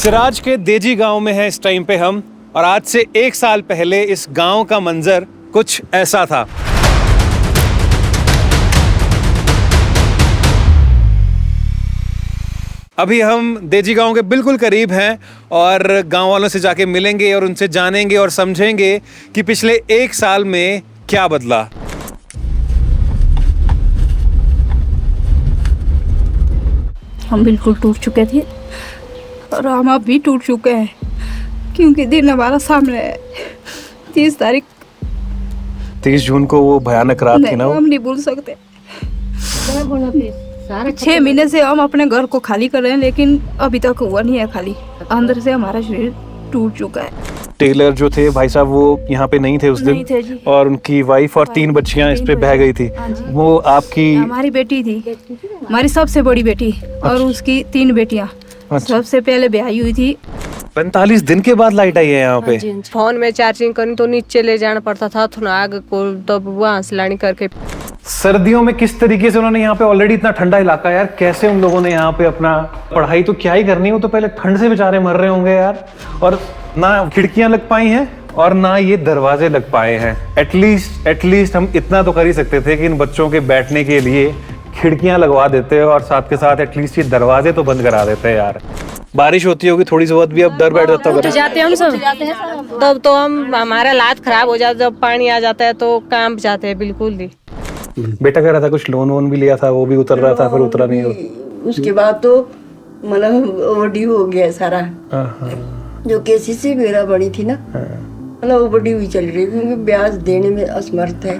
सिराज के देजी गांव में है इस टाइम पे हम, और आज से 1 साल पहले इस गांव का मंजर कुछ ऐसा था। अभी हम देजी गांव के बिल्कुल करीब हैं और गांव वालों से जाके मिलेंगे और उनसे जानेंगे और समझेंगे कि पिछले 1 साल में क्या बदला। हम बिल्कुल टूट चुके थे और हम अब भी टूट चुके हैं, क्योंकि दिन हमारा सामने है। 30 तारीख 30 जून को वो भयानक रात थी ना, हम नहीं भूल सकते। 6 महीने से हम अपने घर को खाली कर रहे हैं, लेकिन अभी तक हुआ नहीं है खाली। अंदर से हमारा शरीर टूट चुका है। टेलर जो थे भाई साहब वो यहाँ पे नहीं थे उस दिन, और उनकी वाइफ और 3 बच्चियां इस पे बह गई थी। वो आपकी हमारी बेटी थी, हमारी सबसे बड़ी बेटी, और उसकी 3 बेटियां सबसे पहले ब्याही हुई थी। 45 दिन के बाद लाइट आई है यहाँ पे। फोन में चार्जिंग करनी तो नीचे ले जाना पड़ता था, थोड़ा आग को तब वहाँ से लानी करके। सर्दियों में किस तरीके से उन्होंने यहाँ पे, ऑलरेडी इतना ठंडा इलाका यार, कैसे उन लोगों ने यहाँ पे अपना पढ़ाई तो क्या ही करनी, वो तो पहले ठंड से बेचारे मर रहे होंगे यार। और ना खिड़कियां लग पाई हैं और ना ये दरवाजे लग पाए हैं। एटलीस्ट हम इतना तो कर ही सकते थे कि इन बच्चों के बैठने के लिए खिड़कियां लगवा देते और साथ के साथ एटलीस्ट ये दरवाजे तो बंद करा देते यार। बारिश होती होगी थोड़ी सी बहुत भी, अब डर बैठ जाता होगा। जाते हम सब तब तो हम हमारा लात खराब हो जाता, जब पानी आ जाता है तो कांप जाते हैं बिल्कुल ही। बेटा कह रहा था कुछ लोन वोन भी लिया था, वो भी उतर रहा था, फिर उतरा नहीं। उसके बाद तो मतलब ओवरड्यू हो गया सारा। जो केसीसी वगैरह बड़ी थी ना, मतलब ओवरड्यू ही चल रही, क्योंकि ब्याज देने में असमर्थ है।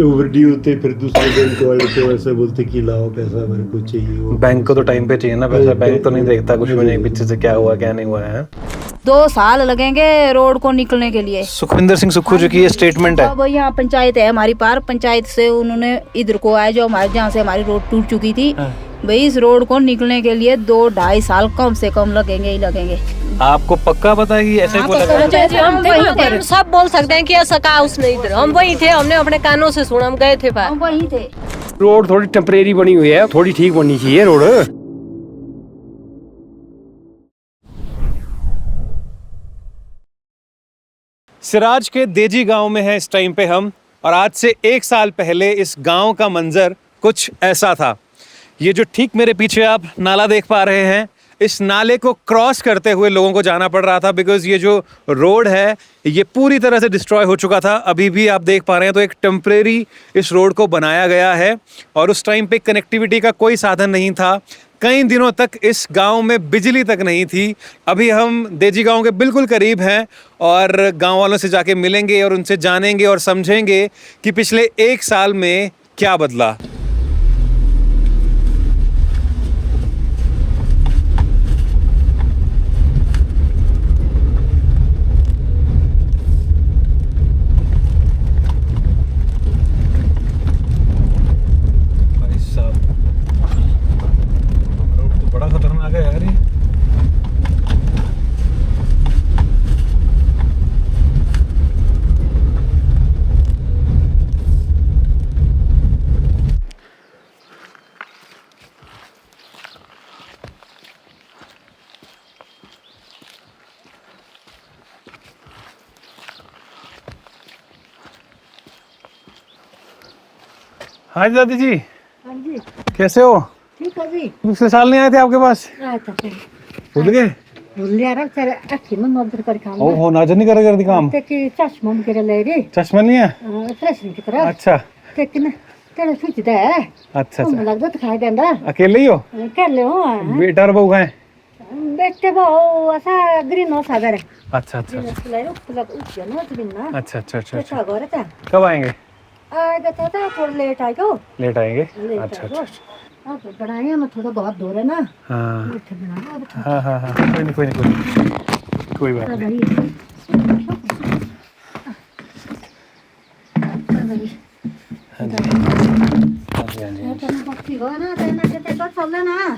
ओवरड्यू होते फिर दूसरे बैंक वाले तो ऐसे बोलते कि लाओ पैसा मेरे को चाहिए। वो बैंक को तो टाइम पे चाहिए ना पैसा, बैंक तो नहीं देखता कुछ भी नहीं पीछे से क्या हुआ क्या नहीं हुआ है। 2 साल लगेंगे रोड को निकलने के लिए। सुखविंदर सिंह सुक्खू जी की ये स्टेटमेंट है। अब यहाँ पंचायत है हमारी पार, पंचायत से उन्होंने इधर को आए, जो हमारे जहाँ से हमारी रोड टूट चुकी थी, भाई इस रोड को निकलने के लिए 2-2.5 साल कम से कम लगेंगे ही लगेंगे। आपको पक्का पता है कि ऐसे ही बोला गया? हम सब बोल सकते हैं कि ऐसा कहा उसने, इधर हम वही थे, हमने अपने कानों से सुना, हम गए थे पार। हम वहीं थे। रोड थोड़ी टेम्परेरी बनी हुई है, थोड़ी ठीक बननी चाहिए रोड। सिराज के देजी गांव में है इस टाइम पे हम, और आज से 1 साल पहले इस गांव का मंजर कुछ ऐसा था। ये जो ठीक मेरे पीछे आप नाला देख पा रहे हैं, इस नाले को क्रॉस करते हुए लोगों को जाना पड़ रहा था, बिकॉज ये जो रोड है ये पूरी तरह से डिस्ट्रॉय हो चुका था। अभी भी आप देख पा रहे हैं तो एक टेम्परेरी इस रोड को बनाया गया है, और उस टाइम पे कनेक्टिविटी का कोई साधन नहीं था। कई दिनों तक इस गांव में बिजली तक नहीं थी। अभी हम देजी गांव के बिल्कुल करीब हैं और गांव वालों से जाके मिलेंगे और उनसे जानेंगे और समझेंगे कि पिछले 1 साल में क्या बदला। बड़ा खतरनाक है यार ये। हाँ जी दादी जी। हाँ जी, कैसे हो? ठीक है जी। पिछले साल नहीं आए थे आपके पास? भूल गए? ओहो, नाजर नहीं कर दी काम। चश्मा नहीं है? अच्छा अच्छा अच्छा। अकेले ही हो? बेटा और बहू है? बेटे बहु असा ग्रीन हाउस है। अच्छा अच्छा अच्छा अच्छा अच्छा अच्छा। था कब आएंगे? आएगा था थोड़ा लेट आएगा। लेट आएंगे? अच्छा अच्छा। अब बनाए मैं थोड़ा बहुत धो रहे ना। हाँ हाँ हाँ हाँ, कोई नहीं कोई नहीं कोई बात नहीं।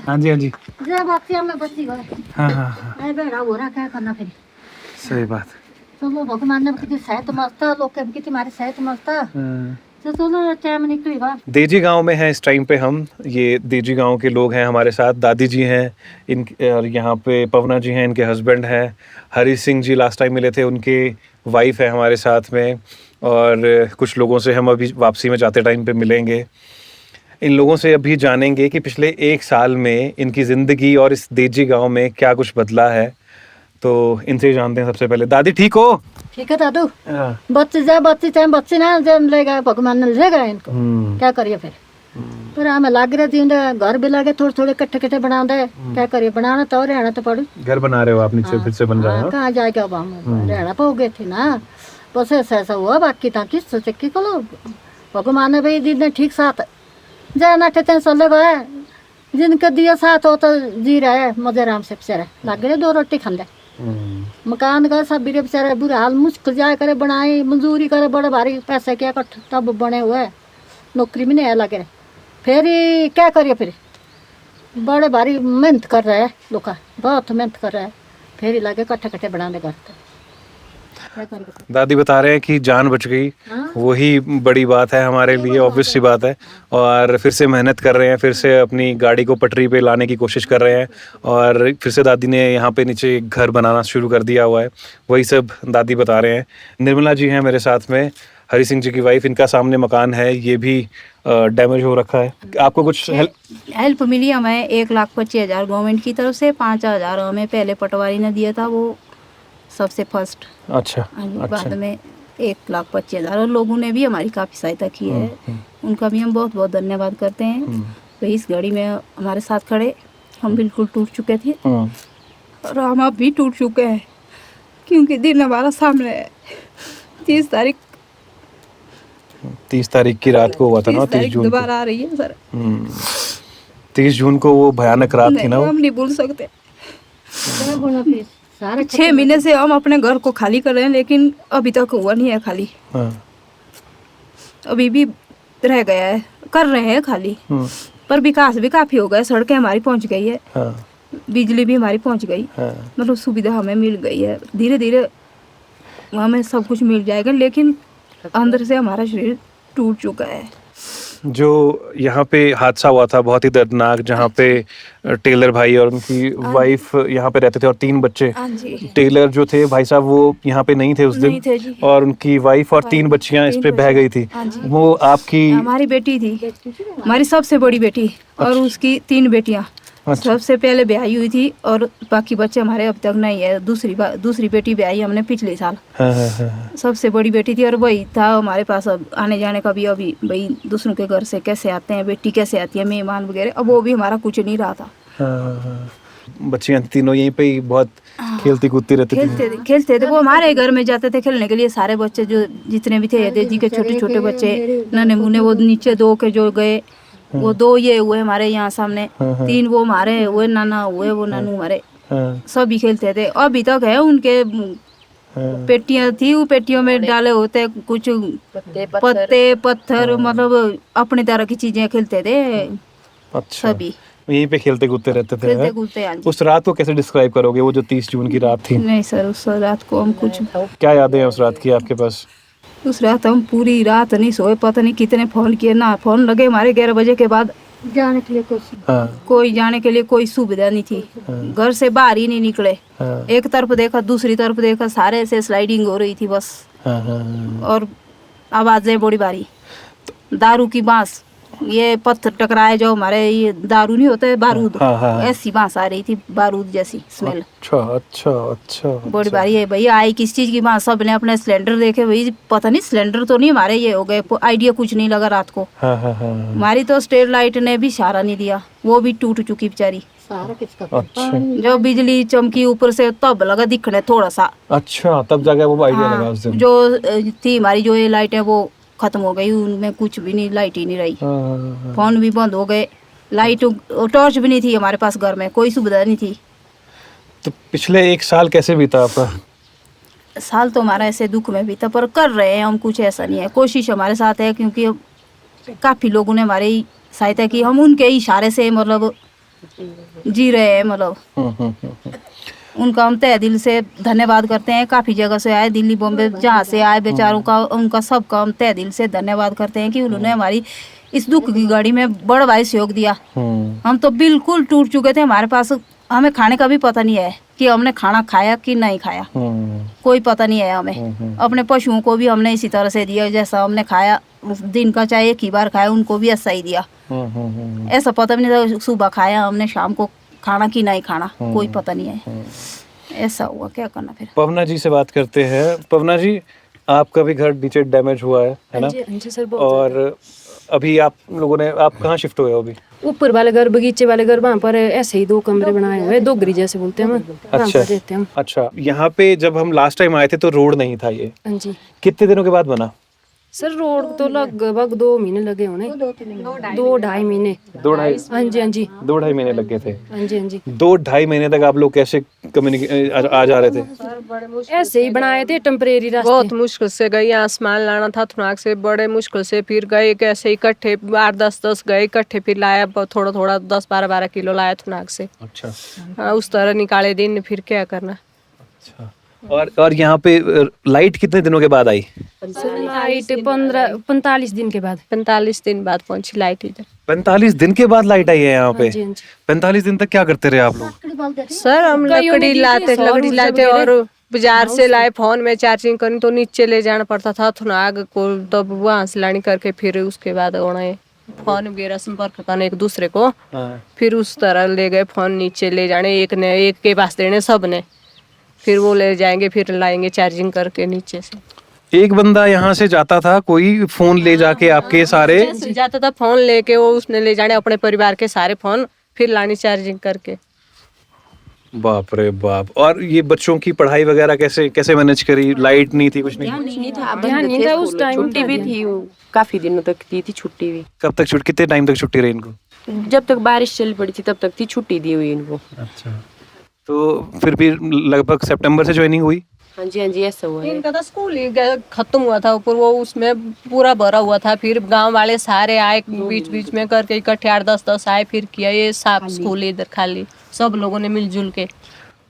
हाँ जी हाँ जी हाँ जी हाँ हाँ हाँ, सही बात। तो वो भगवान ने कितनी सेहत मस्त लोग की हमारी सेहत मस्त। देजी गांव में हैं इस टाइम पे हम। ये देजी गांव के लोग हैं हमारे साथ। दादी जी हैं इन, और यहाँ पे पवना जी हैं, इनके हस्बैंड हैं। हरी सिंह जी लास्ट टाइम मिले थे, उनके वाइफ है हमारे साथ में। और कुछ लोगों से हम अभी वापसी में जाते टाइम पे मिलेंगे। इन लोगों से अभी जानेंगे कि पिछले 1 साल में इनकी ज़िंदगी और इस देजी गांव में क्या कुछ बदला है। तो इनसे जानते हैं सबसे पहले। दादी ठीक हो? ठीक है दादू। बच्चे जाए बच्चे ना जन्म लेगा, भगवान ने लेगा इनको, क्या करिए फिर। पर हमें लग रहा थी घर भी लगे थोड़े थोड़े कट्ठे बना दे, क्या करिए, बनाना तो रहना तो पड़ू। घर बना रहे हो आप? नीचे फिर से बन रहा है। कहाँ जाएगा अब, हम रहना पाओगे थे ना, बस ऐसा हुआ। बाकी था किस चक्की को भगवान ने भाई दिन ठीक साथ जाए ना थे चले गए, जिनके दिया साथ हो तो जी रहा है मजे आराम से बेचारे, लग रहे 2 रोटी खाने। मकान का सब बिरे बेचारे बुरा हाल, मुश्किल जाए करे बनाए, मजदूरी करे, बड़े भारी पैसे क्या कट तब बने हुए, नौकरी भी नहीं है लगे। फिर क्या करिए, फिर बड़े भारी मेहनत कर रहे हैं लोग, बहुत मेहनत कर रहे हैं, फिर ही लगे कट्ठे बनाने घर। दादी बता रहे हैं कि जान बच गई, वही बड़ी बात है हमारे लिए, ऑब्वियस सी बात है। और फिर से मेहनत कर रहे हैं, फिर से अपनी गाड़ी को पटरी पे लाने की कोशिश कर रहे हैं। और फिर से दादी ने यहाँ पे नीचे एक घर बनाना शुरू कर दिया हुआ है, वही सब दादी बता रहे हैं। निर्मला जी हैं मेरे साथ में, हरी सिंह जी की वाइफ। इनका सामने मकान है, ये भी डैमेज हो रखा है। आपको कुछ हेल्प मिली हमें 1,25,000 गवर्नमेंट की तरफ से। 5,000 हमें पहले पटवारी ने दिया था, वो सबसे फर्स्ट। अच्छा, बाद में 1,25,000 और लोगों ने भी हमारी काफ़ी सहायता की है, उनका भी हम बहुत बहुत धन्यवाद करते हैं। भाई इस घड़ी में हमारे साथ खड़े, हम बिल्कुल टूट चुके थे और हम अब भी टूट चुके हैं, क्योंकि दिन हमारा सामने है। 30 तारीख की रात को हुआ था ना, 30 जून दोबारा आ रही है सर। 30 जून को वो भयानक रात थी ना, हम नहीं भूल सकते। 6 महीने से हम अपने घर को खाली कर रहे हैं, लेकिन अभी तक हुआ नहीं है खाली। अभी भी रह गया है, कर रहे हैं खाली। पर विकास भी काफी हो गया, सड़कें हमारी पहुंच गई है, बिजली भी हमारी पहुंच गई, मतलब सुविधा हमें मिल गई है। धीरे धीरे हमें सब कुछ मिल जाएगा, लेकिन अंदर से हमारा शरीर टूट चुका है। जो यहाँ पे हादसा हुआ था बहुत ही दर्दनाक, जहाँ पे टेलर भाई और उनकी वाइफ यहाँ पे रहते थे और 3 बच्चे। टेलर जो थे भाई साहब वो यहाँ पे नहीं थे उस दिन, और उनकी वाइफ और 3 बच्चियाँ इस पे बह गई थी। वो आपकी? हमारी बेटी थी, हमारी सबसे बड़ी बेटी, और उसकी 3 बेटियाँ। सबसे पहले ब्याही हुई थी और बाकी बच्चे हमारे अब तक नहीं है। दूसरी बेटी ब्याही हमने पिछले साल। सबसे बड़ी बेटी थी और वही था हमारे पास। अब आने जाने का भी अभी भाई दूसरों के घर से कैसे आते हैं, बेटी कैसे आती है, मेहमान वगैरह, अब वो भी हमारा कुछ नहीं रहा था। बच्चियां तीनों यहीं पे ही बहुत खेलती कूदती रहती थी। खेलते थे, वो हमारे घर में जाते थे खेलने के लिए। सारे बच्चे जो जितने भी थे देजी के छोटे छोटे बच्चे, नन्हे मुन्ने, वो नीचे 2 के जो गए, वो 2 ये हुए हमारे यहाँ सामने, 3 वो हमारे हुए, नाना हुए, वो नानू हमारे, सभी खेलते थे। अभी तक है उनके पेटियां थी, वो पेटियों में डाले होते कुछ पत्ते पत्थर, मतलब अपने तरह की चीजें खेलते थे। अच्छा, सभी यहीं पे खेलते कूदते रहते थे। खेलते कूदते। उस रात को कैसे डिस्क्राइब करोगे, वो जो 30 जून की रात थी? नहीं सर, उस रात को हम कुछ, क्या यादें हैं उस रात की आपके पास? उस रात हम पूरी रात नहीं सोए, पता नहीं कितने फोन किए, ना फोन लगे हमारे 11 बजे के बाद। जाने के लिए कोई जाने के लिए कोई सुविधा नहीं थी, घर से बाहर ही नहीं निकले। एक तरफ देखा दूसरी तरफ देखा, सारे से स्लाइडिंग हो रही थी बस। और आवाजें बड़ी भारी, दारू की बांस, ये पत्थर टकराए जो हमारे, ये दारू नहीं होता है, बारूद, ऐसी बांस आ रही थी, बारूद जैसी स्मेल। अच्छा बड़ी भारी है भैया। आई किस चीज की बांस? सबने अपने सिलेंडर देखे, भाई पता नहीं सिलेंडर तो नहीं हमारे ये हो गए, आइडिया कुछ नहीं लगा रात को। हमारी तो स्ट्रीट लाइट ने भी सहारा नहीं दिया, वो भी टूट चुकी बेचारी। अच्छा, जो बिजली चमकी ऊपर से तब लगा दिखने थोड़ा सा। अच्छा, तब जाके वो आइडिया लगा उस दिन। जो थी हमारी जो ये लाइट है वो खत्म हो गई, उनमें कुछ भी नहीं, लाइट ही नहीं रही। फोन भी बंद हो गए, लाइट टॉर्च भी नहीं थी हमारे पास, घर में कोई सुविधा नहीं थी। तो पिछले 1 साल कैसे बीता आपका? साल तो हमारा ऐसे दुख में बीता, पर कर रहे हैं हम, कुछ ऐसा नहीं है, कोशिश हमारे साथ है, क्योंकि काफी लोगों ने हमारी सहायता की, हम उनके इशारे से मतलब जी रहे हैं, मतलब। उनका हम तहे दिल से धन्यवाद करते हैं। काफ़ी जगह से आए, दिल्ली बॉम्बे जहाँ से आए बेचारों का, उनका सबका हम तहे दिल से धन्यवाद करते हैं कि उन्होंने हमारी इस दुख की घड़ी में बड़ा भाई सहयोग दिया। हम तो बिल्कुल टूट चुके थे, हमारे पास हमें खाने का भी पता नहीं है कि हमने खाना खाया कि नहीं खाया, कोई पता नहीं है हमें। अपने पशुओं को भी हमने इसी तरह से दिया, जैसा हमने खाया दिन का चाहे एक ही बार खाया, उनको भी ऐसा ही दिया। ऐसा पता भी नहीं था सुबह खाया हमने शाम को खाना कि नहीं खाना, कोई पता नहीं है। ऐसा हुआ, क्या करना फिर। पवना जी से बात करते हैं। पवना जी, आपका भी घर नीचे डैमेज हुआ है ना? जी सर, और अभी आप लोगों ने, आप कहाँ शिफ्ट हुए हो अभी? ऊपर वाले घर, बगीचे वाले घर, वहाँ पर ऐसे ही 2 कमरे बनाए हुए हैं, 2 गृह जैसे बोलते हैं, वहाँ पर रहते हैं हम। अच्छा, यहाँ पे जब हम लास्ट टाइम आए थे तो रोड नहीं था ये, हाँ जी कितने दिनों के बाद बना? सर रोड तो लगभग 2 महीने लगे होने, 2-2.5 महीने। 2-2.5? हाँ जी हाँ जी 2-2.5 महीने लगे थे। हाँ जी हाँ जी 2-2.5 महीने तक आप लोग कैसे आ जा रहे थे? ऐसे ही बनाए थे टेम्परेरी रास्ते। बहुत मुश्किल से गई, आसमान लाना था थुनाक से, बड़े मुश्किल से फिर गए, कैसे इकट्ठे 8-10 गए इकट्ठे, फिर लाया थोड़ा थोड़ा 10-12 किलो लाया थुनाक से। अच्छा। हाँ, उस तरह निकाले दिन, फिर क्या करना। अच्छा, और यहाँ पे लाइट कितने दिनों के बाद आई? लाइट 45 दिन के बाद। 45 दिन बाद पहुंची लाइट इधर। 45 दिन के बाद लाइट आई है यहाँ पे? हाँ जी हाँ जी 45 दिन तक क्या करते रहे आप लोग? सर हम लकड़ी लाते और बाजार से लाए, फोन में चार्जिंग करनी तो नीचे ले जाना पड़ता था थुनाग को, तब वहाँ से लानी करके फिर उसके बाद उन्हें फोन वगैरह संपर्क करने एक दूसरे को। फिर उस तरह ले गए फोन नीचे ले जाने, एक ने एक के पास देने सब ने, फिर वो ले जाएंगे, फिर लाएंगे चार्जिंग करके नीचे से। एक बंदा यहाँ से जाता था, कोई फोन ले जाके आपके सारे जाता था फोन लेके, वो उसने ले जाने अपने परिवार के सारे फोन, फिर लानी चार्जिंग करके। बाप रे बाप। और ये बच्चों की पढ़ाई वगैरह कैसे कैसे मैनेज करी? लाइट नहीं थी, कुछ नहीं? ध्यान नहीं था उस टाइम। छुट्टी भी थी, काफी दिनों तक दी थी छुट्टी भी। कब तक छुट्टी, कितने टाइम तक छुट्टी रही इनको? जब तक बारिश चल पड़ी थी तब तक थी छुट्टी दी हुई इनको। अच्छा, तो फिर भी लगभग सितंबर से ज्वाइनिंग हुई? हाँ जी ऐसा हुआ है। इनका तो स्कूल ही खत्म हुआ था ऊपर, वो उसमें पूरा भरा हुआ था, फिर गांव वाले सारे आए बीच बीच में करके इकट्ठे 8-10 आए, फिर किया ये साफ स्कूल इधर खाली, सब लोगों ने मिलजुल के।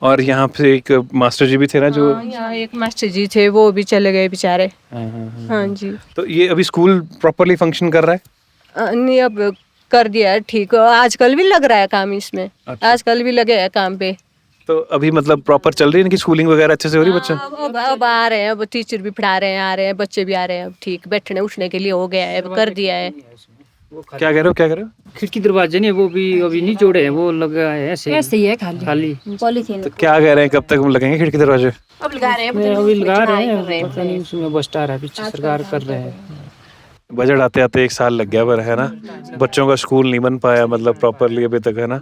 और यहाँ पे एक मास्टर जी भी थे ना जो? यहाँ एक मास्टर जी थे, वो भी चले गए बेचारे। हाँ जी। तो ये अभी स्कूल प्रॉपरली फंक्शन कर रहा है? नहीं, अब कर दिया है ठीक, आजकल भी लग रहा है काम इसमें। अच्छा। आजकल भी लगे हैं काम पे। तो अभी मतलब प्रॉपर चल रही है इनकी स्कूलिंग वगैरह अच्छे से हो रही है? बच्चे अब आ रहे हैं, अब टीचर भी पढ़ा रहे हैं, आ रहे हैं, बच्चे भी आ रहे हैं, अब ठीक बैठने उठने के लिए हो गया है, अब कर दिया है। क्या कह रहे हो? खिड़की दरवाजे ने वो भी अभी नहीं जोड़े हैं, वो लगा है ऐसे ही है खाली। पॉलीथीन तो क्या कह रहे हैं, कब तक लगेंगे खिड़की दरवाजे? अब लगा रहे हैं, अभी लगा रहे हैं, पता नहीं उसमें बस्ट आ रहा है, पीछे सरकार कर रहे हैं। बजट आते आते 1 साल लग गया पर, है ना? बच्चों का स्कूल नहीं बन पाया मतलब प्रॉपरली अभी तक, है ना?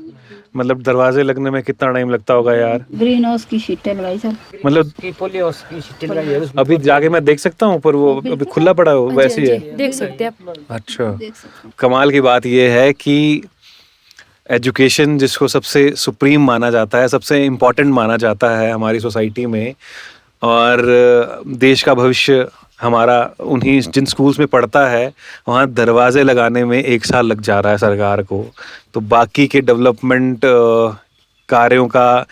मतलब दरवाजे लगने में कितना टाइम लगता होगा यार? ग्रीन हाउस की शीटें लगाई सर, मतलब पोलियोस की शीटें लगाई है उसमें। अभी जाके मैं देख सकता हूँ, पर वो अभी खुला पड़ा है, वैसे ही है? देख सकते हैं आप। अच्छा, कमाल की बात ये है कि एजुकेशन जिसको सबसे सुप्रीम माना जाता है, सबसे इम्पोर्टेंट माना जाता है हमारी सोसाइटी में, और देश का भविष्य हमारा उन्हीं जिन स्कूल्स में पढ़ता है, वहाँ दरवाजे लगाने में 1 साल लग जा रहा है सरकार को। तो बाकी के डेवलपमेंट कार्यों का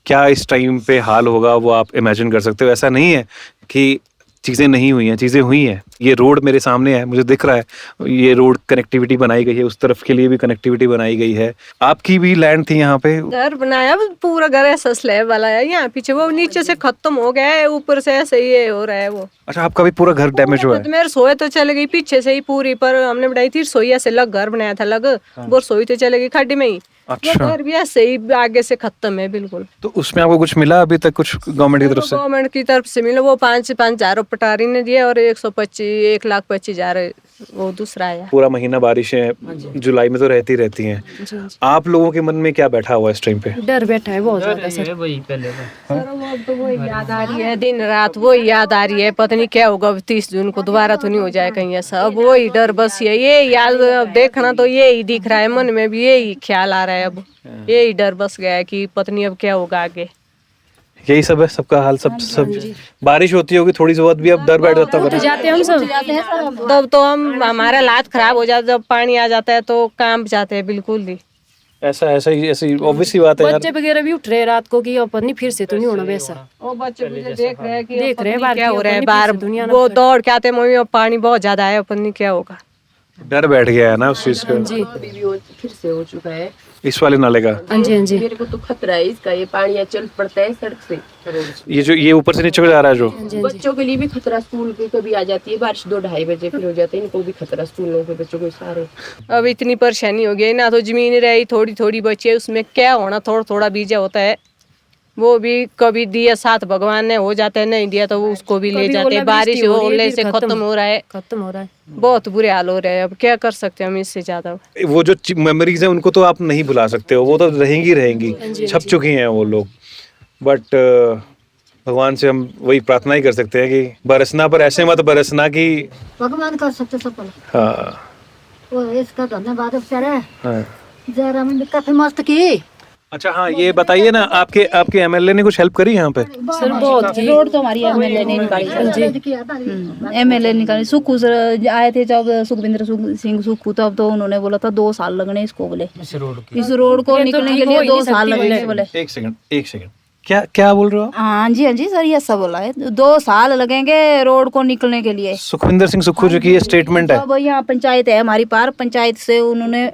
क्या इस टाइम पे हाल होगा वो आप इमेजिन कर सकते हो। ऐसा नहीं है कि चीज़ें नहीं हुई हैं, चीज़ें हुई हैं। ये रोड मेरे सामने है, मुझे दिख रहा है, ये रोड कनेक्टिविटी बनाई गई है, उस तरफ के लिए भी कनेक्टिविटी बनाई गई है। आपकी भी लैंड थी यहाँ पे? घर बनाया, पूरा घर ऐसा स्लैब वाला है, यहाँ पीछे वो नीचे से खत्म हो गया है, ऊपर से ऐसे ही हो रहा है वो। अच्छा, आपका भी पूरा घर डैमेज हुआ है? मेरे रसोई तो चले गई पीछे से ही पूरी, पर हमने बनाई थी रसोई ऐसे लग, घर बनाया था लग, वो रसोई तो चले गई खड्डे में ही। अच्छा, घर भी ऐसे ही आगे से खत्म है बिल्कुल। तो उसमें आपको कुछ मिला अभी तक, कुछ गवर्नमेंट की तरफ से? गवर्नमेंट की तरफ से मिला, वो 5,000 पटारी ने दिए, और 1,25,000 वो दूसरा आया। पूरा महीना बारिशें जुलाई में तो रहती हैं। आप लोगों के मन में क्या बैठा हुआ है इस टाइम पे? डर बैठा है बहुत ज्यादा सर। वही पहले तो वो याद आ रही है, दिन रात वो याद आ रही है, पता नहीं क्या होगा 30 जून को, दोबारा तो नहीं हो जाए कहीं ऐसा। अब वही डर, बस ये याद देखना तो यही दिख रहा है, मन में भी यही ख्याल आ रहा है, अब यही डर बस गया है कि पता नहीं अब क्या होगा आगे। यही सब है सबका हाल। सब बारिश होती होगी थोड़ी सी बहुत भी, अब डर बैठ जाता होगा। जाते हम सब, तब तो हम हमारा हालात खराब हो जाता, जब पानी आ जाता है तो काम जाते हैं बिल्कुल ही। ऐसा ऐसा ही ऐसी ऑब्वियसली बात है यार। बच्चे वगैरह भी उठ रहे रात को कि अपन नहीं फिर से तो नहीं होना वैसा। वो बच्चे मुझे देख रहे हैं कि देख रहे हैं बाहर क्या की हो रहा है अपनी बाहर, फिर से दुनिया वो दौड़ के आते मम्मी अब पानी बहुत ज्यादा है, अपन नहीं क्या होगा। डर बैठ गया है ना उस चीज का, जी अभी भी फिर से हो चुका है। इस वाले नाले का। हाँ जी हाँ जी। मेरे को तो खतरा है इसका, ये पानी यहाँ चल पड़ता है सड़क से। ये जो ये ऊपर से नीचे को जा रहा है जो, बच्चों के लिए भी खतरा, स्कूल की कभी आ जाती है बारिश 2-2:30 बजे फिर हो जाते हैं, इनको भी खतरा स्कूलों के बच्चों को सारे। अब इतनी परेशानी हो गई ना, तो जमीन रही थोड़ी थोड़ी बची है, उसमें क्या होना, थोड़ा थोड़ा बीजा होता है, वो भी कभी दिया साथ भगवान ने, हो जाता है, नहीं दिया तो वो उसको भी ले जाते हैं। बारिश होने से खत्म हो रहा है, खत्म हो रहा है। बहुत बुरे हाल हो रहे हैं। अब क्या कर सकते हैं हम इससे ज्यादा। वो जो मेमोरीज है उनको तो आप नहीं भुला सकते हो, वो तो रहेंगी छप चुकी हैं वो लोग। बट भगवान से हम वही प्रार्थना ही कर सकते हैं कि बरसना पर ऐसे मत बरसना कि, भगवान कर सकते सब पल। हाँ वो इसका धन्यवाद बेचारे हाँ। जयराम ने काफी मस्त की। अच्छा हाँ, ये बताइए ना, आपके एमएलए ने कुछ हेल्प करी यहाँ पे? सर बहुत की। रोड तो हमारी एमएलए ने निकाली। एमएलए निकाली। सुक्खू सर आए थे जब, सुखविंदर सिंह सुक्खू, तब तो उन्होंने बोला था 2 साल लगने इसको, बोले इस रोड को निकलने के लिए 2 साल लगेंगे बोले। एक सेकंड, क्या बोल रहे हो आप? हाँ जी सर, ये सब बोला है, 2 साल लगेंगे रोड को निकलने के लिए। सुखविंदर सिंह सुक्खू जी की ये स्टेटमेंट है। अब यहाँ पंचायत है हमारी पार, पंचायत से उन्होंने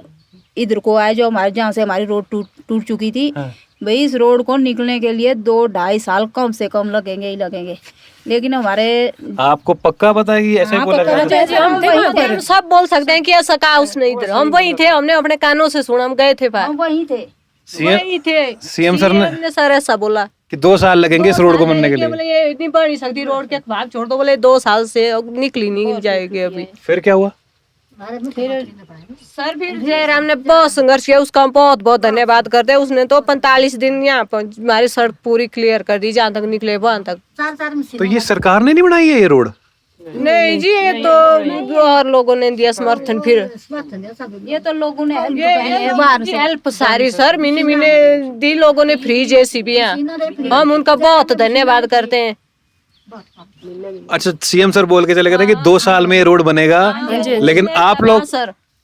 इधर को आए, जो हमारे जहाँ से हमारी रोड टूट चुकी थी, भाई इस रोड को निकलने के लिए 2-2.5 साल कम से कम लगेंगे ही लगेंगे। लेकिन हमारे, आपको पक्का पता है कि ऐसे ही बोला गया था? हम सब बोल सकते हैं कि ऐसा कहा उसने, इधर हम वही थे, हमने अपने कानों से सुना, हम गए थे पार, हम वहीं थे। वही थे। सीएम सर ने सर ऐसा बोला कि 2 साल लगेंगे इस रोड को बनने के लिए। बोले ये इतनी बढ़ नहीं सकती रोड के भाग छोड़ दो, बोले 2 साल से निकली नहीं जाएगी अभी। फिर क्या हुआ? सर फिर जयराम ने बहुत संघर्ष किया, उसका हम बहुत बहुत धन्यवाद करते हैं। उसने तो 45 दिन यहाँ पर हमारी सड़क पूरी क्लियर कर दी, जहाँ तक निकले वहाँ तक। तो ये सरकार ने नहीं बनाई है ये रोड? नहीं जी, ये तो और लोगों ने दिया समर्थन। फिर ये तो लोगों ने हेल्प करी है बाहर से। हेल्प सारी सर महीने दी लोगों ने फ्री JCB यहाँ, हम उनका बहुत धन्यवाद करते हैं। अच्छा, सीएम सर बोल के चले गए थे कि 2 साल में ये रोड बनेगा, लेकिन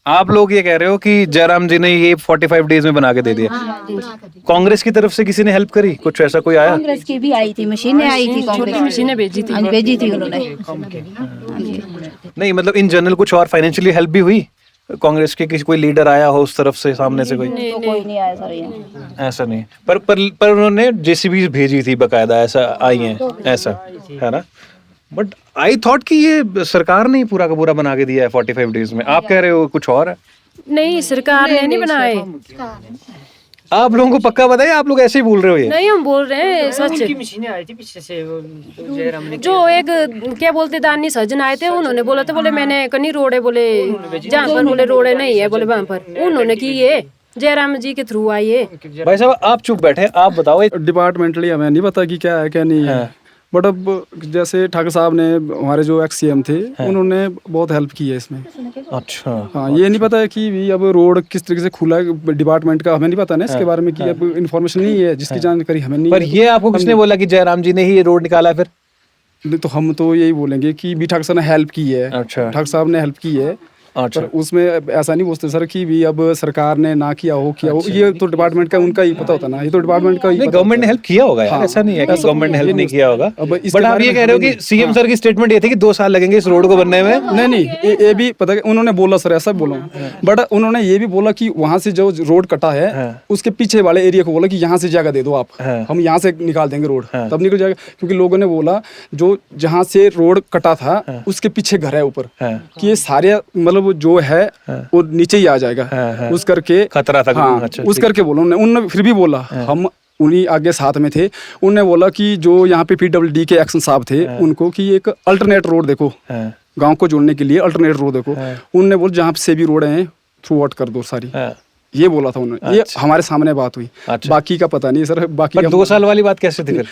आप लोग ये कह रहे हो कि जयराम जी ने ये 45 डेज में बना के दे दिया। कांग्रेस की तरफ से किसी ने हेल्प करी? कुछ ऐसा कोई आया? कांग्रेस की भी आई थी, मशीनें आई थी, कांग्रेस मशीनें भेजी थी। हाँ जी, भेजी थी उन्होंने। नहीं मतलब इन जनरल कुछ और फाइनेंशियली हेल्प भी हुई? कांग्रेस के किसी कोई लीडर आया हो उस तरफ से, सामने से कोई? तो कोई नहीं आया सर यहाँ। ऐसा नहीं, पर उन्होंने JCB भेजी थी बकायदा, ऐसा आई है, ऐसा है ना? बट आई थॉट कि ये सरकार ने पूरा का पूरा बना के दिया है 45 डेज में। आप कह रहे हो कुछ और है? नहीं, सरकार ने नहीं बनाए। आप लोगों को पक्का पता है, आप लोग ऐसे ही बोल रहे हो? ये नहीं, हम बोल रहे हैं सच। मशीनें आई थी पीछे से, जयराम ने जो एक क्या बोलते दानी सज्जन आए थे, उन्होंने बोला था, बोले मैंने कहीं रोड है, बोले जहाँ पर बोले रोड नहीं है, बोले वहाँ पर उन्होंने की ये जयराम जी के थ्रू आई है। भाई साहब आप चुप बैठे, आप बताओ। डिपार्टमेंटली हमें नहीं पता कि क्या है क्या नहीं है, बट अब जैसे ठाकुर साहब ने, हमारे जो XCM थे, उन्होंने बहुत हेल्प की है इसमें। अच्छा हाँ, ये नहीं पता है कि भी अब रोड किस तरीके से खुला है, डिपार्टमेंट का हमें नहीं पता ना इसके बारे में, कि अब इन्फॉर्मेशन नहीं है, जिसकी जानकारी हमें नहीं पर है। ये आपको किसने बोला कि जयराम जी ने ही ये रोड निकाला? फिर तो हम तो यही बोलेंगे कि भी ठाकुर साहब ने हेल्प की है। अच्छा। ठाकुर साहब ने हेल्प की है। अच्छा। पर उसमें ऐसा नहीं बोलते सर कि भी अब सरकार ने ना किया हो, ये तो डिपार्टमेंट का उनका ही पता होता ना, ये तो डिपार्टमेंट का ही नहीं, गवर्नमेंट ने हेल्प किया होगा यार, ऐसा नहीं है कि गवर्नमेंट ने हेल्प नहीं किया होगा। बट आप ये कह रहे हो कि सीएम सर की स्टेटमेंट ये थी कि 2 साल लगेंगे इस रोड को बनने में? नहीं, ये भी पता है, उन्होंने बोला सर, ऐसा बोला, बट उन्होंने ये भी बोला कि वहाँ से जो रोड कटा है उसके पीछे वाले एरिया को बोला कि यहाँ से जगह दे दो आप, हम यहाँ से निकाल देंगे रोड, तब निकल जाएगा। क्योंकि लोगों ने बोला जो जहाँ से रोड कटा था उसके पीछे घर है ऊपर, कि ये सारे मतलब जो है वो नीचे ही आ जाएगा, उस करके खतरा था। हाँ, अच्छा, उस करके बोला उन्होंने फिर भी बोला, हम उन्हीं आगे साथ में थे, उन्होंने बोला कि जो यहाँ पे PWD के एक्शन साहब थे उनको कि एक अल्टरनेट रोड देखो, गांव को जोड़ने के लिए अल्टरनेट रोड देखो। उन्होंने बोला जहाँ से भी रोड हैं थ्रू आउट कर दो सारी, ये बोला था उन्होंने। ये हमारे सामने बात हुई, बाकी का पता नहीं सर। बाकी 2 साल वाली बात कैसे थी फिर?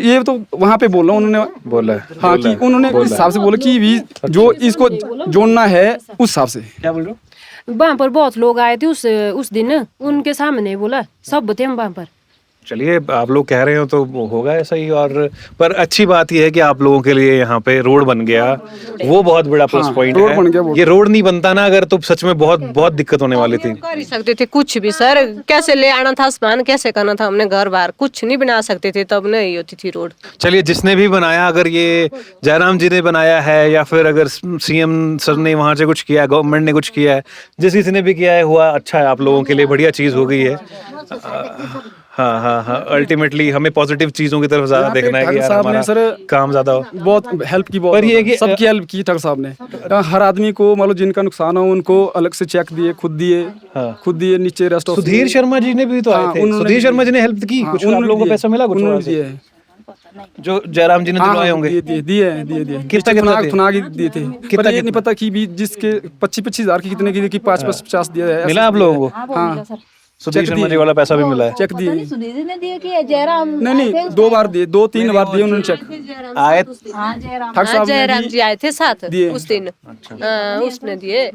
ये तो वहाँ पे बोला उन्होंने, बोला हाँ, कि उन्होंने इस हिसाब से बोला कि भी जो इसको जोड़ना है उस हिसाब से। क्या बोल रहे हो? वहाँ पर बहुत लोग आए थे उस दिन, उनके सामने बोला, सब थे हम वहाँ पर। चलिए, आप लोग कह रहे हो तो वो होगा ऐसा ही। और पर अच्छी बात यह है कि आप लोगों के लिए यहाँ पे रोड बन गया, वो बहुत बड़ा प्लस पॉइंट रोड है। बन गया, ये रोड नहीं बनता ना अगर, तो सच में बहुत बहुत दिक्कत होने वाली थी। कर ही सकते थे कुछ भी सर, कैसे ले आना था सामान, कैसे करना था हमने, घर बार कुछ नहीं बना सकते थे, तब नहीं होती थी रोड। चलिए, जिसने भी बनाया, अगर ये जयराम जी ने बनाया है या फिर अगर सीएम सर ने वहां से कुछ किया है, गवर्नमेंट ने कुछ किया है, जिस किसी ने भी किया है, हुआ अच्छा है आप लोगों के लिए, बढ़िया चीज हो गई है। हाँ हाँ हाँ, अल्टीमेटली हमें पॉजिटिव चीजों की तरफ ज्यादा देखना है कि यार साहब ने हमारा सर काम ज्यादा हो। बहुत हेल्प की, बहुत पर ये कि सबकी हेल्प की ठाकुर साहब ने। हर आदमी को मतलब जिनका नुकसान हो उनको अलग से चेक दिए, खुद दिए नीचे रेस्ट ऑफ। सुधीर शर्मा जी ने भी तो आए थे, सुधीर शर्मा जी ने हेल्प की, कुछ आप लोगों को पैसा मिला कुछ वहाँ से? दिए जो जयराम जी ने दिलवाए होंगे, दिए कितना थुना दिए थे, पर ये नहीं पता कि भी जिसके 25-25 हजार की कितने की 5-50 दिया है, मिला आप लोगों को? हाँ सुधीर शर्मा जी वाला पैसा भी मिला है? चेक दिए सुधीर जी ने दिए कि जयराम नहीं 2 बार दिए, 2-3 बार दिए उन्होंने चेक। आए ठाकुर साहब ने जयराम भी जी आए थे साथ दिए। उस दिन, उसने दिए।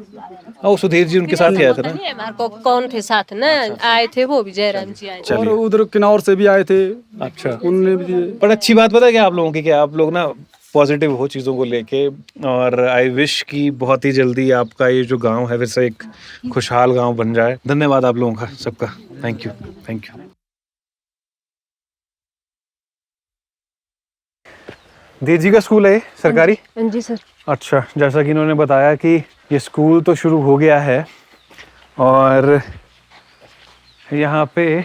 ओ, सुधीर जी उनके साथ ही आए थे ना? नहीं हमारे को कौन थे साथ ना, आए थे वो भी जयराम जी आए थे। और उधर किन्नौर से भी आए थे, अच्छा, उन्होंने भी दिए। पर अच्छी बात पता है क्या आप लोगों की, क्या आप लोग ना पॉजिटिव हो चीज़ों को लेके, और आई विश कि बहुत ही जल्दी आपका ये जो गांव है फिर से एक खुशहाल गांव बन जाए। धन्यवाद आप लोगों का सबका, थैंक यू थैंक यू। देजी का स्कूल है सरकारी? जी सर। अच्छा, जैसा कि इन्होंने बताया कि ये स्कूल तो शुरू हो गया है और यहाँ पे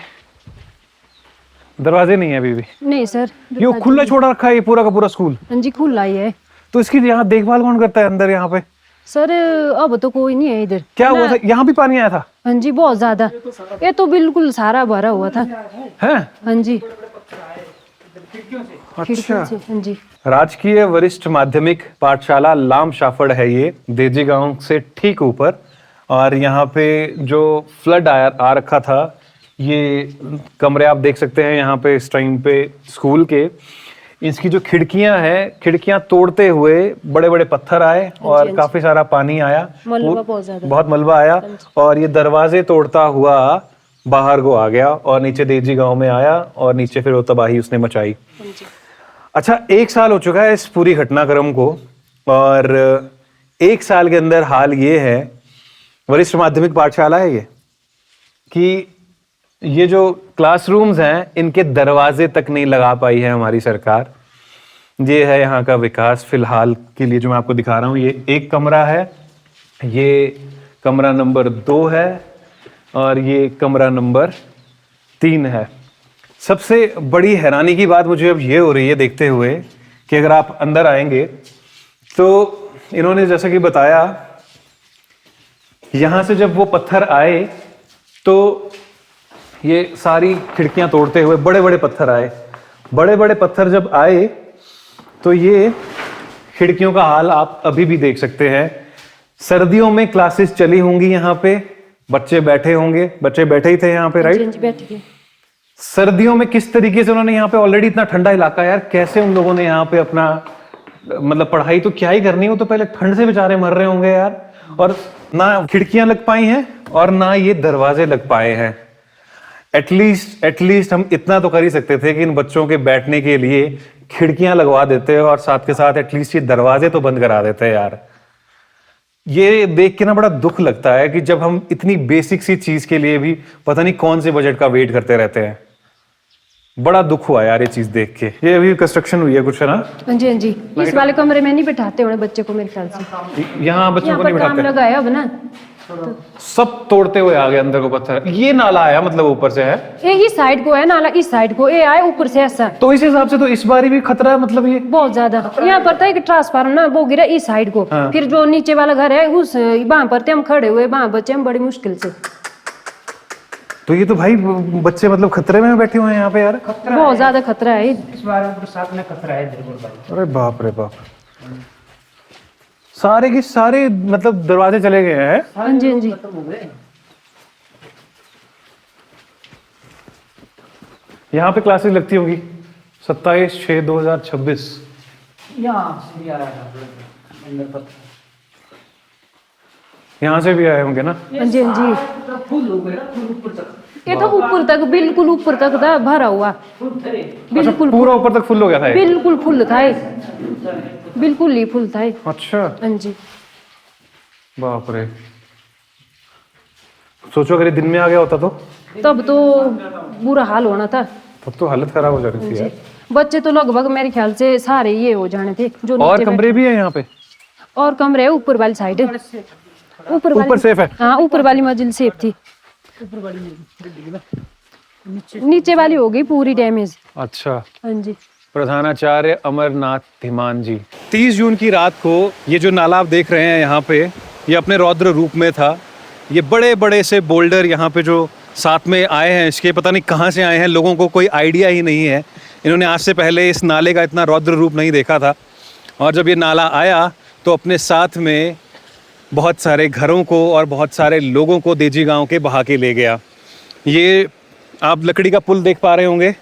दरवाजे नहीं है अभी भी? नहीं सर, ये खुला छोड़ा रखा है ये पूरा का पूरा स्कूल? हाँ जी खुला ही है। तो इसकी यहाँ देखभाल कौन करता है अंदर यहाँ पे? सर अब तो कोई नहीं है इधर। क्या हुआ था, यहाँ भी पानी आया था? हाँ जी बहुत ज्यादा, ये तो बिल्कुल सारा भरा हुआ था। हैं? हाँ जी। अच्छा। हाँ जी। राजकीय वरिष्ठ माध्यमिक पाठशाला लाम शाफड़ है ये, देजी गांव से ठीक ऊपर। और यहाँ पे जो फ्लड आ रखा था, ये कमरे आप देख सकते हैं यहाँ पे इस टाइम पे स्कूल के। इसकी जो खिड़कियां हैं, खिड़कियां तोड़ते हुए बड़े बड़े पत्थर आए और काफी सारा पानी आया, बहुत मलबा आया, और ये दरवाजे तोड़ता हुआ बाहर को आ गया और नीचे देजी गांव में आया और नीचे फिर वो तबाही उसने मचाई। अच्छा, 1 साल हो चुका है इस पूरी घटनाक्रम को, और 1 साल के अंदर हाल ये है, वरिष्ठ माध्यमिक पाठशाला है ये, कि ये जो क्लासरूम्स हैं इनके दरवाजे तक नहीं लगा पाई है हमारी सरकार। ये है यहाँ का विकास फिलहाल के लिए जो मैं आपको दिखा रहा हूँ। ये एक कमरा है, ये कमरा नंबर 2 है और ये कमरा नंबर 3 है। सबसे बड़ी हैरानी की बात मुझे अब ये हो रही है देखते हुए कि अगर आप अंदर आएंगे तो इन्होंने जैसा कि बताया, यहाँ से जब वो पत्थर आए तो ये सारी खिड़कियां तोड़ते हुए बड़े बड़े पत्थर आए। बड़े बड़े पत्थर जब आए तो ये खिड़कियों का हाल आप अभी भी देख सकते हैं। सर्दियों में क्लासेस चली होंगी, यहाँ पे बच्चे बैठे होंगे, बच्चे बैठे ही थे यहाँ पे, राइट? सर्दियों में किस तरीके से उन्होंने यहाँ पे, ऑलरेडी इतना ठंडा इलाका यार, कैसे उन लोगों ने यहाँ पे अपना मतलब पढ़ाई तो क्या ही करनी हो, तो पहले ठंड से बेचारे मर रहे होंगे यार। और ना खिड़कियां लग पाई हैं और ना ये दरवाजे लग पाए हैं। एटलीस्ट हम इतना तो कर ही सकते थे कि इन बच्चों के बैठने के लिए खिड़कियां लगवा देते और साथ के साथ एटलीस्ट ये दरवाजे तो बंद करा देते यार। ये देख के ना बड़ा दुख लगता है कि जब हम इतनी बेसिक सी चीज के लिए भी पता नहीं कौन से बजट का वेट करते रहते हैं। बड़ा दुख हुआ यार ये चीज देख के। ये अभी कंस्ट्रक्शन हुई है कुछ, है ना? हाँ जी हाँ जी। इस वाले कमरे में नहीं बैठाते होंगे बच्चे को मेरे ख्याल से। यहाँ बच्चों को नहीं काम बैठाते, लगा है अब ना, सब तोड़ते हुए आ गए अंदर को पत्थर। ये नाला आया मतलब ऊपर से है, ये इस साइड को है नाला, इस साइड को ये आए ऊपर से ऐसा। तो इस हिसाब से तो इस बारी भी खतरा है मतलब ये बहुत ज्यादा। यहाँ पर था कि ट्रांसफार्मर ना वो गिरा इस साइड को, फिर जो नीचे वाला घर है उस वहां पर थे हम खड़े हुए, वहां बचे हम बड़ी मुश्किल से। तो ये तो भाई बच्चे मतलब खतरे में बैठे हुए हैं यहाँ पे यार, बहुत ज्यादा खतरा है इस बार बरसात में खतरा है बिल्कुल भाई। अरे बाप रे बाप, सारे के सारे मतलब दरवाजे चले गए हैं। हाँ जी हाँ जी। यहाँ पे क्लासेस लगती होंगी 27/6/2026। यहाँ से भी आए होंगे ना? हाँ जी हाँ जी। ये तो ऊपर तक, बिल्कुल ऊपर तक था भरा हुआ, बिल्कुल पूरा ऊपर तक फुल हो गया था ये? बिल्कुल फुल था ये, बिल्कुल ही फुल था ये। अच्छा, हाँ जी। बाप रे। सोचो अगर ये दिन में आ गया होता तो तब तो बुरा हाल होना था। तब तो हालत खराब हो जाती थी यार। बच्चे तो लगभग मेरे ख्याल से सारे ये हो जाने थे जो और नीचे कमरे भी है यहाँ पे? और कमरे ऊपर वाली साइड, ऊपर सेफ है? हाँ, ऊपर वाली मंजिल सेफ थी, नीचे वाली हो गई पूरी डैमेज। अच्छा। हाँ जी। प्रधानाचार्य अमरनाथ धीमान जी। 30 जून की रात को ये जो नाला आप देख रहे हैं यहाँ पे, ये अपने रौद्र रूप में था। ये बड़े बड़े से बोल्डर यहाँ पे जो साथ में आए हैं, इसके पता नहीं कहाँ से आए हैं, लोगों को कोई आइडिया ही नहीं है। इन्होंने आज से पहले इस नाले का इतना रौद्र रूप नहीं देखा था, और जब ये नाला आया तो अपने साथ में बहुत सारे घरों को और बहुत सारे लोगों को देजी गांव के बहा के ले गया। ये आप लकड़ी का पुल देख पा रहे होंगे,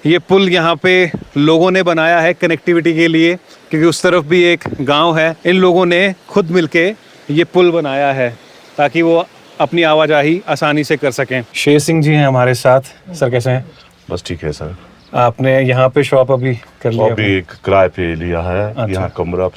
ये पुल यहाँ पे लोगों ने बनाया है कनेक्टिविटी के लिए, क्योंकि उस तरफ भी एक गांव है। इन लोगों ने खुद मिलके ये पुल बनाया है ताकि वो अपनी आवाजाही आसानी से कर सकें। शेर सिंह जी हैं हमारे साथ। सर कैसे हैं? बस ठीक है सर। आपने यहाँ पे शॉप अभी कर लिया? अभी एक किराए पे लिया है। अच्छा। यहाँ कमरा,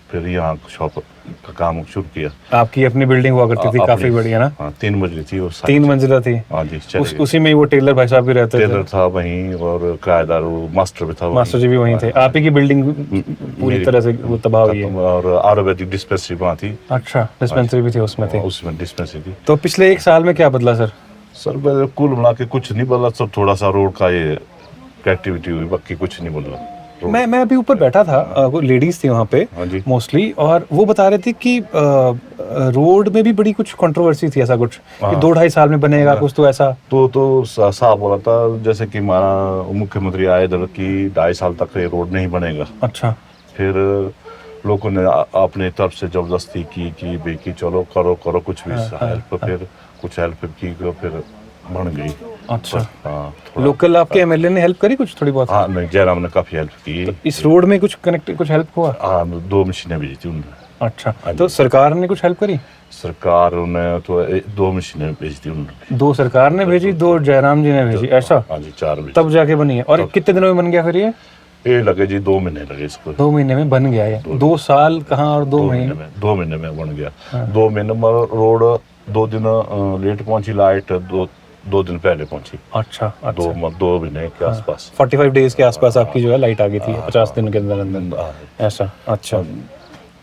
फिर यहाँ शॉप का काम शुरू किया। आपकी अपनी बिल्डिंग हुआ करती थी काफी बड़ी, है ना? हाँ, 3 मंजिली थी वो। 3 मंजिला थी? हाँ जी। उसी में वो टेलर भाई साहब भी रहते थे? टेलर था वहीं, और किराएदार मास्टर भी था। मास्टर जी भी वहीं थे। आप ही की बिल्डिंग पूरी तरह से वो तबाह हुई है? और आयुर्वेदिक डिस्पेंसरी वहाँ थी। अच्छा, डिस्पेंसरी भी थी उसमें? थी उसमें डिस्पेंसरी थी। तो पिछले 1 साल में क्या बदला सर? सर कुल बना के कुछ नहीं बदला, सब थोड़ा सा रोड का ये एक्टिविटी हुई, बाकी कुछ नहीं बदला। मैं अभी ऊपर बैठा था, वो लेडीज थी वहाँ पे मोस्टली, और वो बता रहे थे कि रोड में भी बड़ी कुछ कंट्रोवर्सी थी, ऐसा कुछ कि 2-2.5 साल में बनेगा कुछ, तो ऐसा तो साहब बोला था, जैसे कि हमारा मुख्यमंत्री आए इधर की 2.5 साल तक ये रोड नहीं बनेगा। अच्छा। फिर लोगों ने अपने तरफ से जबरदस्ती की भाई कि चलो करो कुछ भी हेल्प। फिर कुछ हेल्प की तो फिर बन गई। अच्छा। हाँ, लोकल आपके एमएलए ने हेल्प करी कुछ थोड़ी बहुत? हाँ, नहीं, जयराम ने काफी हेल्प की। तो इस रोड में कुछ हेल्प हुआ? हाँ, 2 मशीनें भेजी थी उन्होंने। अच्छा, तो सरकार ने कुछ हेल्प करी? सरकार ने तो 2 मशीनें भेजी थी उन्होंने। 2 सरकार ने भेजी, 2 जयराम जी ने भेजी, ऐसा? हाँ जी, 4 भेजी। तब जाके बनी है। और कितने दिनों में बन गया फिर ये लगे जी 2 महीने लगे इसको। 2 महीने में बन गया ये? 2 साल कहाँ और 2 महीने में? 2 महीने में बन गया। 2 महीने में रोड 2 दिन लेट पहुंची, लाइट 2 दिन पहले पहुंची। अच्छा। 2 महीने के आसपास, 45 डेज के आसपास आपकी जो है लाइट आ गई थी, 50 दिन के अंदर ऐसा? अच्छा।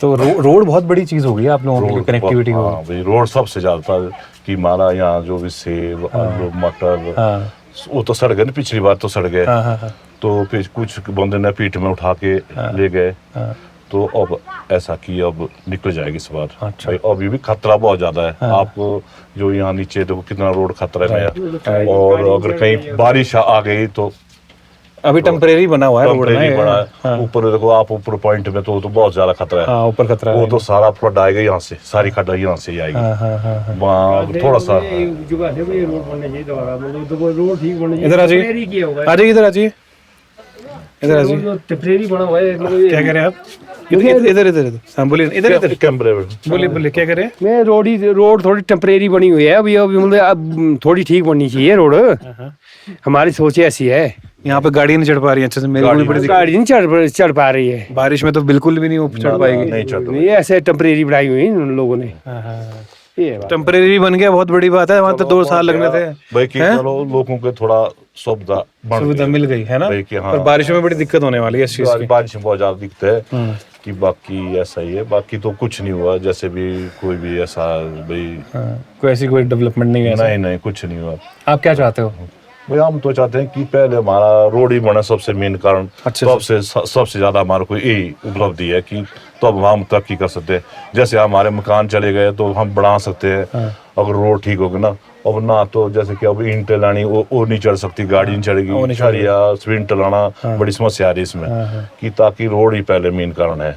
तो रोड बहुत बड़ी चीज हो गई आप लोगों की, कनेक्टिविटी हो गई। रोड सबसे ज्यादा था कि हमारा यहाँ जो भी सेब, आलू, मटर, वो तो सड़ गए ना, पिछली बार तो सड़ गए। तो फिर कुछ बंदे ने पीठ में उठा के ले गए। तो अब ऐसा कि अब निकल जाएगी इस बार। अच्छा। अभी भी खतरा बहुत ज्यादा है। आपको जो यहाँ नीचे देखो कितना रोड खतरा में है, और अगर कहीं बारिश आ गई तो अभी टेम्परेरी बना हुआ है रोड ना। ऊपर देखो आप, ऊपर पॉइंट में तो बहुत ज्यादा खतरा है। ऊपर खतरा है। वो तो सारा फ्लड आएगा यहाँ से, सारी खड्डा यहाँ से ही आएगी। वहाँ थोड़ा सा इधर आ जाइए, इधर आ जाइए, इधर आ जाइए। टेम्परेरी बना हुआ है। क्या कह रहे हैं आप? इधर हाँ बोलिए, इधर कैमरे बोलिए क्या कह रहे हैं? मैं रोड थोड़ी टेम्परेरी बनी हुई है अभी मतलब अब थोड़ी ठीक बननी चाहिए रोड। हमारी सोच ऐसी है। यहाँ पे गाड़ी नहीं चढ़ पा रही है अच्छे से? मेरी गाड़ी नहीं चढ़ पा रही है। बारिश में तो बिल्कुल भी नहीं चढ़ पाएगी। नहीं, ऐसे टेम्परेरी बनाई हुई उन लोगों ने। टेम्परेरी बन गया, बहुत बड़ी बात है। वहाँ तो 2 साल लगने थे भाई कि चलो लोगों को थोड़ा सुविधा मिल गई है ना। और बारिशों में बड़ी दिक्कत होने वाली है इस चीज की। बारिश में बहुत ज्यादा दिक्कत है कि बाकी ऐसा ही है। बाकी तो कुछ नहीं हुआ, जैसे भी कोई भी ऐसा भाई कोई डेवलपमेंट नहीं है? नहीं, कुछ नहीं हुआ। आप क्या चाहते हो? भाई हम तो चाहते हैं कि पहले हमारा रोड ही बना, सबसे मेन कारण। सबसे ज्यादा हमारा कोई यही उपलब्धि है कि तो अब हम तरक्की कर सकते हैं। जैसे हमारे मकान चले गए तो हम बढ़ा सकते हैं अगर रोड ठीक होगी ना। अब ना तो जैसे कि अब ईंटें लानी वो नहीं चढ़ सकती, गाड़ी नहीं चढ़ेगी, सरिया सीमेंट लाना बड़ी समस्या आ रही इसमें कि ताकि रोड ही पहले मेन कारण है।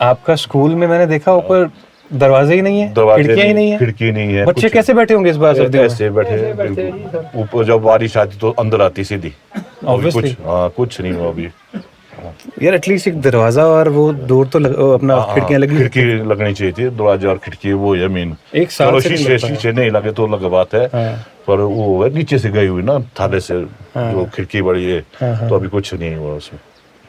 आपका स्कूल में मैंने देखा ऊपर दरवाजे ही नहीं है, खिड़कियां ही नहीं है। खिड़की नहीं है। बच्चे कैसे बैठे होंगे इस बार सर्दी में? ऐसे बैठे ऊपर, जब बारिश आती तो अंदर आती सीधी। कुछ नहीं हुआ अभी। यार एटलीस्ट एक दरवाजा और वो डोर तो अपना खिड़कियां लगी खिड़की लगनी चाहिए थी, दरवाजा और खिड़की वो है मेन। एक साल चलो से नहीं शीशे लग पाया। शीशे नहीं लगे तो अलग बात है, पर वो है नीचे से गई हुई ना थाले से, जो खिड़की बड़ी है, तो अभी कुछ नहीं हुआ उसमें।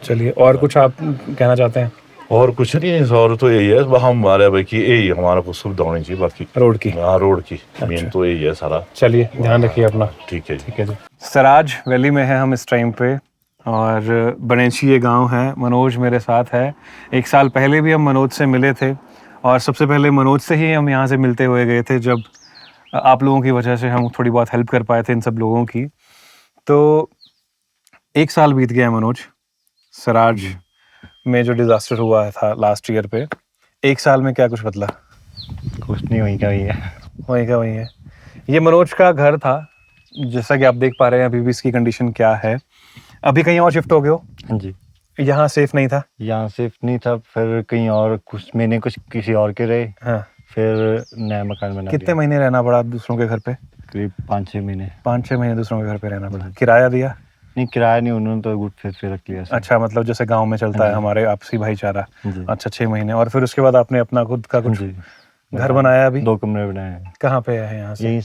चलिए, और कुछ आप कहना चाहते हैं? और कुछ नहीं है, और तो यही है हमारे भाई की यही हमारा को सुविधा होनी चाहिए, बाकी रोड की। हाँ रोड की मेन तो यही है सारा। चलिए, ध्यान रखिए अपना। ठीक है जी। ठीक है जी। सराज वैली में है हम इस टाइम पे, और बनेची ये गांव है। मनोज मेरे साथ है। एक साल पहले भी हम मनोज से मिले थे, और सबसे पहले मनोज से ही हम यहाँ से मिलते हुए गए थे, जब आप लोगों की वजह से हम थोड़ी बहुत हेल्प कर पाए थे इन सब लोगों की। तो एक साल बीत गया है मनोज, सराज में जो डिज़ास्टर हुआ था लास्ट ईयर पे। एक साल में क्या कुछ बदला? कुछ नहीं, वही का वही है। वही का वही है। ये मनोज का घर था, जैसा कि आप देख पा रहे हैं अभी भी इसकी कंडीशन क्या है। अभी कहीं और शिफ्ट हो गए हो? हाँ जी। यहाँ सेफ नहीं था? यहाँ सेफ नहीं था, फिर कहीं और कुछ महीने कुछ किसी और के रहे। हाँ। फिर नया मकान बना। कितने महीने रहना पड़ा दूसरों के घर पे? करीब 5-6 महीने। 5-6 महीने दूसरों के घर पे रहना पड़ा। किराया दिया? नहीं, किराया नहीं, उन्होंने तो गुट फिर रख लिया। अच्छा, मतलब जैसे गांव में चलता है हमारे आपसी भाईचारा। अच्छा, 6 महीने। और फिर उसके बाद आपने अपना खुद का कुछ घर बनाया? अभी 2 कमरे बनाए हैं। कहाँ पे है? यहाँ से यही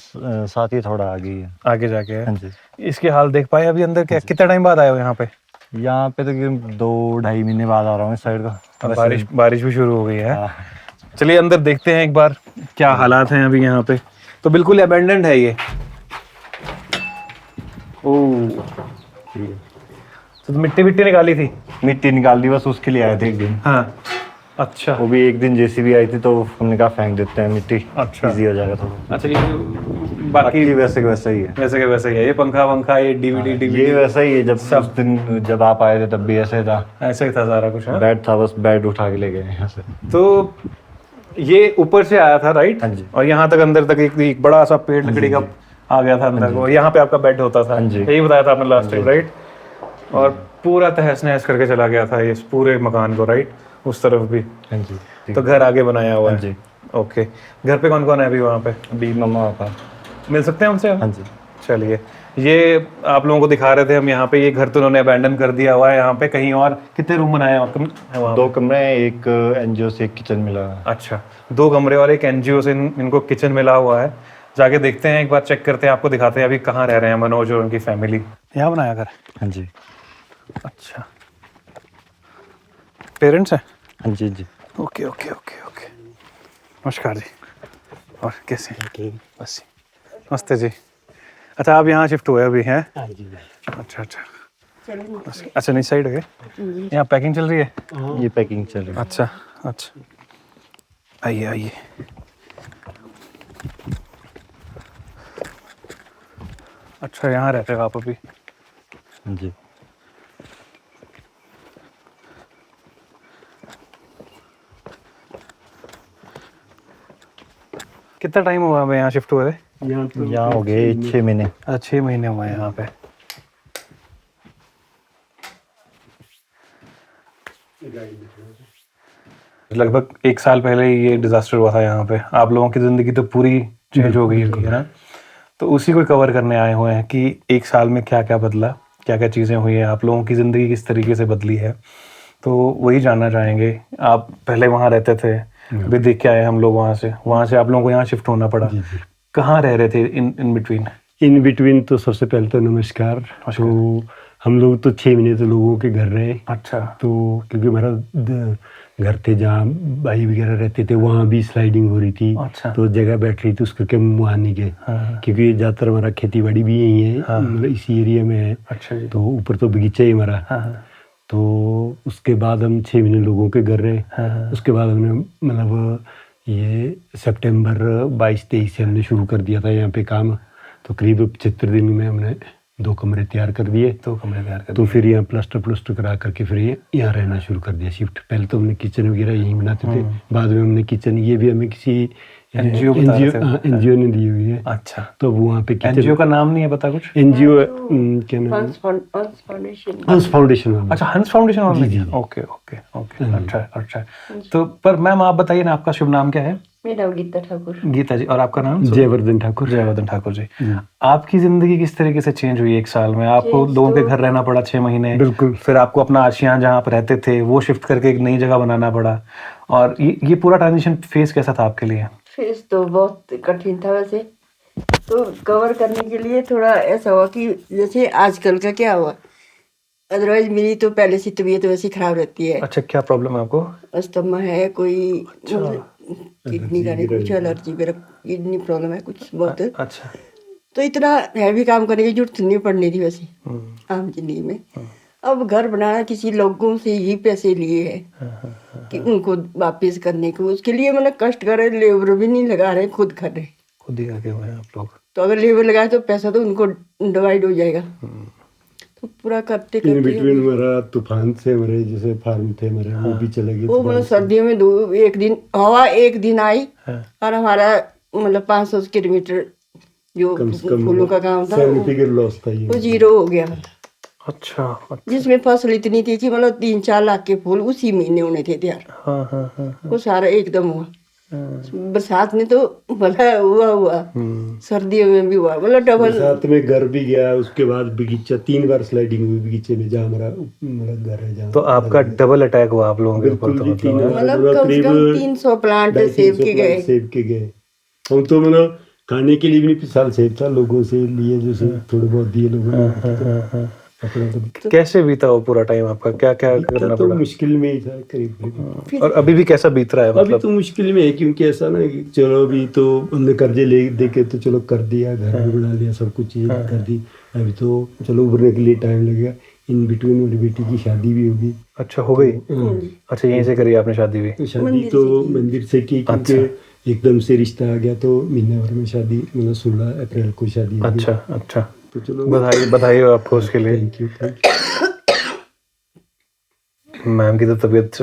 साथ ही थोड़ा आगे ही है। आगे जाके है? हाँ जी। इसके हाल देख पाए अभी अंदर? क्या कितना टाइम बाद आए हो यहाँ पे? यहाँ पे तो 2-2.5 महीने बाद आ रहा हूँ इस साइड का। बारिश भी शुरू हो गई है। चलिए अंदर देखते हैं एक बार क्या हालात हैं अभी यहाँ पे। तो बिल्कुल अबैंडन्ड है ये। ओह, तो मिट्टी निकाली थी? मिट्टी निकाल दी, बस उसके लिए आए थे एक दिन। हाँ। अच्छा, वो भी एक दिन जेसीबी आई थी, तो हमने कहा फेंक देते हैं मिट्टी। अच्छा, इजी हो जाएगा थोड़ा। अच्छा, ये बाकी वैसे वैसा ही है। वैसे के वैसे ही है। ये पंखा वंखा, ये डीवीडी ये वैसा ही है। जब उस दिन जब आप आए थे तब भी ऐसे था। ऐसे ही था सारा कुछ। हाँ? बेड था, बस बेड उठा के ले गए यहाँ से। तो ये ऊपर से आया था, राइट? हाँ जी। और यहाँ तक अंदर तक एक बड़ा सा पेड़ लकड़ी का आ गया था अंदर को। यहाँ पे आपका बेड होता था, यही बताया था आपने लास्ट टाइम, राइट? और पूरा तहस नहस करके चला गया था इस पूरे मकान को, राइट? उस तरफ भी। हाँ जी। तो घर आगे बनाया हुआ है। जी। ओके। घर पे कौन कौन है अभी वहाँ पे? अभी मम्मा पापा। मिल सकते हैं उनसे? हाँ जी। चलिए, ये आप लोगों को दिखा रहे थे हम यहाँ पे। ये घर तो उन्होंने अबैंडन कर दिया हुआ है। यहाँ पे कहीं और कितने रूम बनाए हैं वहाँ? 2 कमरे हैं, एक एनजीओ से एक किचन मिला है। अच्छा, 2 कमरे और एक एनजीओ से इनको किचन मिला हुआ है। जाके देखते हैं एक बार, चेक करते हैं, आपको दिखाते हैं अभी कहाँ रह रहे हैं मनोज और उनकी फैमिली। यहाँ बनाया घर? हाँ जी। अच्छा, पेरेंट्स हैं? हाँ जी जी। Okay okay okay okay. नमस्कार जी। और कैसे हैं? बस नमस्ते जी। अच्छा, आप यहाँ शिफ्ट हुए अभी हैं? हाँ जी। अच्छा अच्छा। अच्छा, नहीं साइड है? यहाँ पैकिंग चल रही है? ये पैकिंग चल रही है। अच्छा अच्छा, आइए आइए। अच्छा, यहाँ रहते हो आप अभी? हाँ जी। कितना टाइम हुआ हमें यहाँ शिफ्ट हुए? यहाँ हो गए 6 महीने। अच्छा, 6 महीने हुए हैं यहाँ पे। लगभग 1 साल पहले ही ये डिजास्टर हुआ था यहाँ पे। आप लोगों की जिंदगी तो पूरी चेंज हो गई है ना? तो उसी को कवर करने आए हुए हैं कि 1 साल में क्या क्या बदला, क्या क्या चीज़ें हुई हैं, आप लोगों की ज़िंदगी किस तरीके से बदली है। तो वही जानना चाहेंगे। आप पहले वहाँ रहते थे, अभी देख के आए हम लोग वहाँ से आप लोगों को यहाँ शिफ्ट होना पड़ा। कहाँ रह रहे थे इन बिटवीन? इन बिटवीन तो सबसे पहले तो नमस्कार। तो हम लोग तो 6 महीने तो लोगों के घर रहे। अच्छा। तो क्योंकि हमारा घर थे जहाँ भाई वगैरह रहते थे, वहाँ भी स्लाइडिंग हो रही थी। अच्छा। तो जगह बैठ रही थी, उस करके हम वहाँ नहीं गए। क्योंकि ज़्यादातर हमारा खेती बाड़ी भी यही है, मतलब इसी एरिया में है। अच्छा जी। तो ऊपर तो बगीचा ही हमारा। तो उसके बाद हम 6 महीने लोगों के घर रहे। उसके बाद हमने मतलब ये सितंबर 22-23 से हमने शुरू कर दिया था यहाँ पे काम। तो करीब 75 दिन में हमने 2 कमरे तैयार कर दिए। 2 कमरे तैयार कर तो फिर यहाँ प्लास्टर करा करके फिर यहाँ रहना शुरू कर दिया शिफ्ट। पहले तो हमने किचन वगैरह यहीं बनाते थे, बाद में हमने किचन, ये भी हमें किसी एनजीओ ने दी हुई है। अच्छा। तो वहाँ पे एनजीओ का नाम नहीं है पता कुछ? एनजीओ क्या नाम? हंस फाउंडेशन। अच्छा, हंस फाउंडेशन वाले। Okay okay okay. अच्छा अच्छा। तो पर मैम आप बताइए ना, आपका शुभ नाम क्या है? मेरा नाम गीता ठाकुर। गीता जी, और आपका नाम? जयवर्धन ठाकुर। जयवर्धन ठाकुर जी। आपकी जिंदगी किस तरीके से चेंज हुई 1 साल में? आपको लोगों के घर रहना पड़ा 6 महीने, बिल्कुल। फिर आपको अपना आशियाँ जहाँ पर रहते थे वो शिफ्ट करके एक नई जगह बनाना पड़ा, और ये पूरा ट्रांजिशन फेस कैसा था आपके लिए? फेस तो बहुत कठिन था वैसे, तो कवर करने के लिए थोड़ा ऐसा हुआ कि जैसे आजकल का क्या हुआ, अदरवाइज मेरी तो पहले से तबीयत वैसी खराब रहती है। अच्छा, क्या प्रॉब्लम है आपको? अस्थमा है, कोई किडनी का नहीं, कुछ एलर्जी, मेरा किडनी प्रॉब्लम है कुछ बहुत। अच्छा। तो इतना हैवी काम करने की जरूरत नहीं पड़नी थी वैसे आम जिंदगी में। अब घर बनाना किसी लोगों से ही पैसे लिए हैं कि उनको वापस करने को, उसके लिए मतलब कष्ट कर रहे, लेबर भी नहीं लगा रहे, खुद कर रहे, खुद ही आगे हुए हैं आप लोग। तो अगर लेबर लगाए तो पैसा तो उनको डिवाइड हो जाएगा, तो पूरा करते इन करते बिटवीन हमारा तूफान से हमारे जैसे फार्म थे हमारे वो भी चले गए। वो मतलब सर्दियों में एक दिन हवा एक दिन आई और हमारा मतलब 500 किलोमीटर जो फूलों का काम था लॉस था, वो 0 हो गया। अच्छा। जिसमें फसल इतनी थी कि मतलब 3-4 लाख के फूल उसी महीने होने थे तैयार, वो सारा एकदम हुआ। बरसात में तो भला हुआ, सर्दियों में भी हुआ, मतलब डबल। बरसात में घर भी गया, उसके बाद बगीचा 3 बार स्लाइडिंग हुई बगीचे में जहाँ हमारा मतलब घर है जहाँ। तो आपका डबल अटैक हुआ आप लोगों के ऊपर? तो मतलब कम से कम 300 प्लांट सेव के गए। हम तो मतलब खाने के लिए भी नहीं साल सेब था, लोगों से लिए जैसे थोड़े बहुत दिए लोगों ने। तो कैसे बीता वो पूरा टाइम आपका? क्या क्या करना तो पड़ा? मुश्किल में ही था करीब। और अभी भी कैसा बीत रहा है? अभी मतलब तो मुश्किल में है, क्योंकि ऐसा ना कि चलो अभी तो हमने कर्जे ले दे के तो चलो कर दिया, घर भी बना लिया, सब कुछ चीज़ें कर दी, अभी तो चलो उभरने के लिए टाइम लगेगा। इन बिटवीन मेरी बेटी की शादी भी होगी। अच्छा, हो गई? अच्छा, यहीं से करी आपने शादी भी? शादी तो मंदिर से की, क्योंकि एकदम से रिश्ता आ गया तो महीने भर में शादी, मतलब 16 अप्रैल को शादी। अच्छा अच्छा, तो चलो बधाई हो आपको उसके लिए। Thank you. मैम की तो तबीयत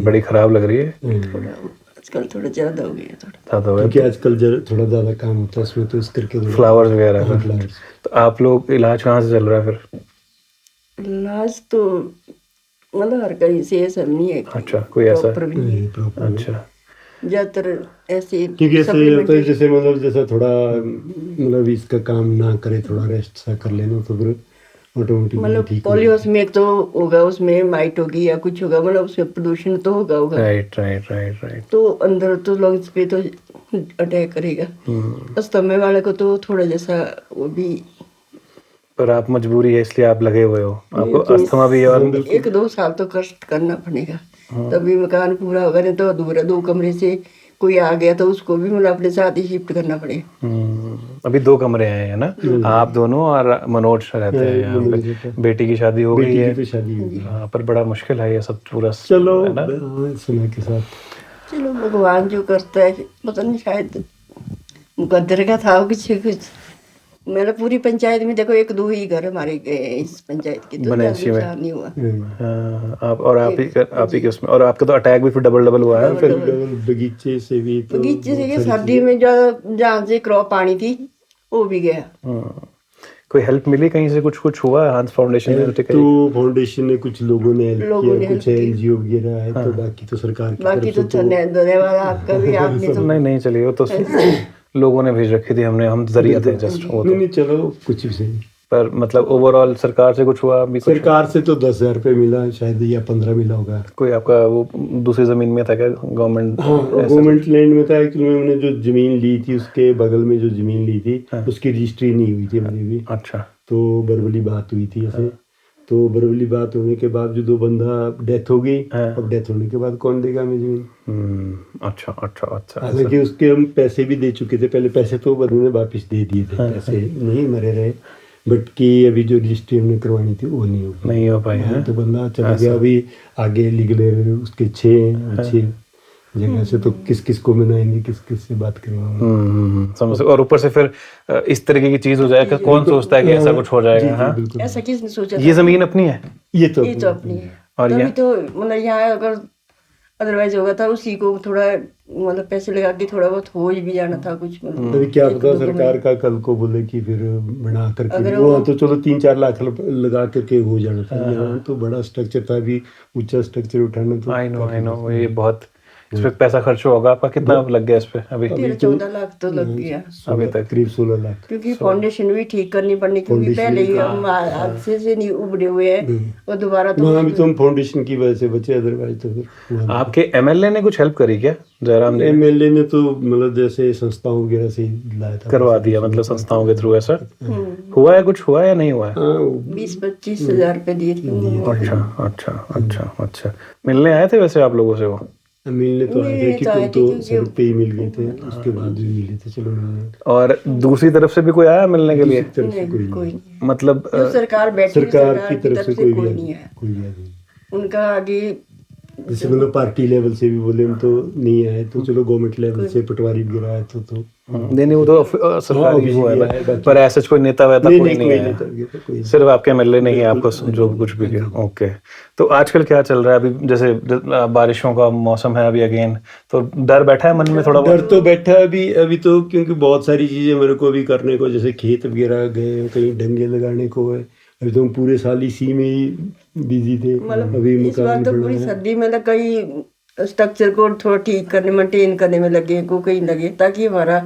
बड़ी खराब लग रही है आजकल, थोड़ा ज्यादा हो गया, ज़्यादा हुआ है। क्योंकि आजकल थोड़ा ज़्यादा काम होता है उसमें, तो इस करके फ्लावर्स वगैरह का। तो आप लोग इलाज कहाँ से चल रहा है फिर? इलाज तो मतलब हर कहीं से ऐसा नहीं है। अच्छा, कोई ऐसा? अच्छा, ज्यादातर ऐसे, क्योंकि ऐसे होता है जैसे मतलब जैसा थोड़ा मतलब इसका काम ना करे, थोड़ा रेस्ट सा कर लेना, तो फिर ऑटोमेटिक मतलब पॉलियोस में एक तो होगा, उसमें माइट होगी या कुछ होगा, मतलब उसमें प्रदूषण तो होगा। Right right right right. तो अंदर तो लंग्स पे तो अटैक करेगा। अस्थमा वाले को तो थोड़ा जैसा वो भी। पर आप मजबूरी है इसलिए आप लगे हुए हो, आपको अस्थमा भी है और 1-2 साल तो कष्ट करना पड़ेगा, तभी मकान पूरा होगा, नहीं तो अधूरा 2 कमरे से कोई आ गया तो उसको भी मतलब अपने साथ ही शिफ्ट करना पड़ेगा। अभी 2 कमरे हैं, है ना? आप दोनों और मनोज रहते हैं यहाँ पे। बेटी की शादी हो गई है, हाँ, पर बड़ा मुश्किल है ये सब पूरा। चलो समय के साथ, चलो भगवान जो करता है, पता नहीं शायद मुकद्दर का था कुछ। मेरा पूरी पंचायत में देखो 1-2 ही घर हमारे गए इस पंचायत के, तो नहीं हुआ। आप और आप ही के उसमें, और आपका तो अटैक भी फिर डबल हुआ है फिर बगीचे से भी। तो बगीचे से सर्दी में जो जहाँ से क्रॉप आनी थी वो भी गया। कोई हेल्प मिली कहीं से? कुछ हुआ? हांस फाउंडेशन ने तो फाउंडेशन ने कुछ लोगों ने हेल्प किया, कुछ एनजीओ वगैरह है, तो बाकी तो सरकार की बाकी तो धन्यवाद आपका भी, आपने तो नहीं चलिए, वो तो लोगों ने भेज रखी थी, हम जरिया थे जस्ट। वो नहीं चलो कुछ भी सही, पर मतलब ओवरऑल सरकार से कुछ हुआ अभी? सरकार से तो 10,000 रुपये मिला शायद, या 15 मिला होगा। कोई आपका वो दूसरी जमीन में था क्या? गवर्नमेंट गवर्नमेंट लैंड में था, एक्चुअली मैंने जो जमीन ली थी उसके बगल में जो जमीन ली थी उसकी रजिस्ट्री नहीं हुई थी मेरी भी। अच्छा, तो बरवली बात हुई थी ऐसे, तो बरवली बात होने के बाद जो 2 बंदा डेथ हो गई, अब डेथ होने के बाद कौन देगा हमें जमीन? अच्छा अच्छा अच्छा। हालांकि उसके हम पैसे भी दे चुके थे पहले, पैसे तो बंदे ने वापस दे दिए थे, पैसे नहीं मरे रहे, बट कि अभी जो रजिस्ट्री हमने करवानी थी वो नहीं हो पाई है, तो बंदा चला गया। अभी आगे लीगल उसके 6 जगह से, तो किस को मनाएंगे, किस से बात करेंगे, समझ। और ऊपर से फिर इस तरीके की चीज हो जाएगा, कौन सोचता है कि ऐसा कुछ हो जाएगा? ऐसा किसने सोचा? ये जमीन अपनी है, ये तो अपनी है, और ये तो मतलब यहाँ अगर अदरवाइज होगा था उसी को थोड़ा मतलब पैसे लगा के थोड़ा बहुत हो भी जाना था कुछ। अभी क्या पता सरकार का कल को बोले कि फिर बना करके वो तो चलो 3-4 लाख लगा करके हो जाना था। यहाँ तो बड़ा स्ट्रक्चर था, अभी ऊंचा स्ट्रक्चर उठाना तो आई नो ये इस पे पैसा खर्च होगा आपका, कितना लग गया इस पे अभी? 13-14 लाख तो लग गया अभी तक करीब 16 लाख, क्योंकि फाउंडेशन भी ठीक करनी पड़नी, क्योंकि पहले ही हम हादसे से नहीं उबरे हुए हैं और दोबारा तो वहाँ भी तो हम फाउंडेशन की वजह से बचे, अदरवाइज तो फिर आपके एमएलए ने कुछ हेल्प करी क्या जयराम जी? एमएलए ने तो मतलब जैसे संस्थाओं वगैरह से लाया था, करवा दिया, मतलब संस्थाओं के थ्रू ऐसा हुआ है? कुछ हुआ या नहीं हुआ है? 20-25 हजार रुपए दिए थे उन्होंने। अच्छा। मिलने आए थे वैसे आप लोगों से वो? मिलने तो आए थे कि तुम तो सड़क पे ही मिल गए थे, उसके बाद भी मिले थे, चलो मिलने। और दूसरी तरफ से भी कोई आया मिलने के लिए? तरफ से कोई नहीं, मतलब जो सरकार बैठी सरकार की तरफ से कोई नहीं है, कोई भी नहीं। उनका आगे जैसे मतलब पार्टी लेवल से भी बोले हम तो नहीं आए, तो चलो गवर्नमेंट लेवल से पटवारी वगैरह आए तो नहीं वो तो सरकारी वो है ना, पर ऐसा कोई नेता वैता कोई नहीं है, सिर्फ आपके एमएलए नहीं है आपको जो कुछ भी किया। ओके, तो आजकल क्या चल रहा है अभी? जैसे बारिशों का मौसम है अभी अगेन, तो डर बैठा है मन में थोड़ा? डर तो बैठा है अभी तो, क्योंकि बहुत सारी चीजें मेरे को भी करने को, जैसे खेत वगैरह गए, कहीं डंगे लगाने को है, अभी तो हम पूरे साल इसी में ही बिजी थे। अभी इस बार तो पूरी सर्दी में कई स्ट्रक्चर को थोड़ा ठीक करने मेंटेन करने में लगे को कहीं लगे, ताकि हमारा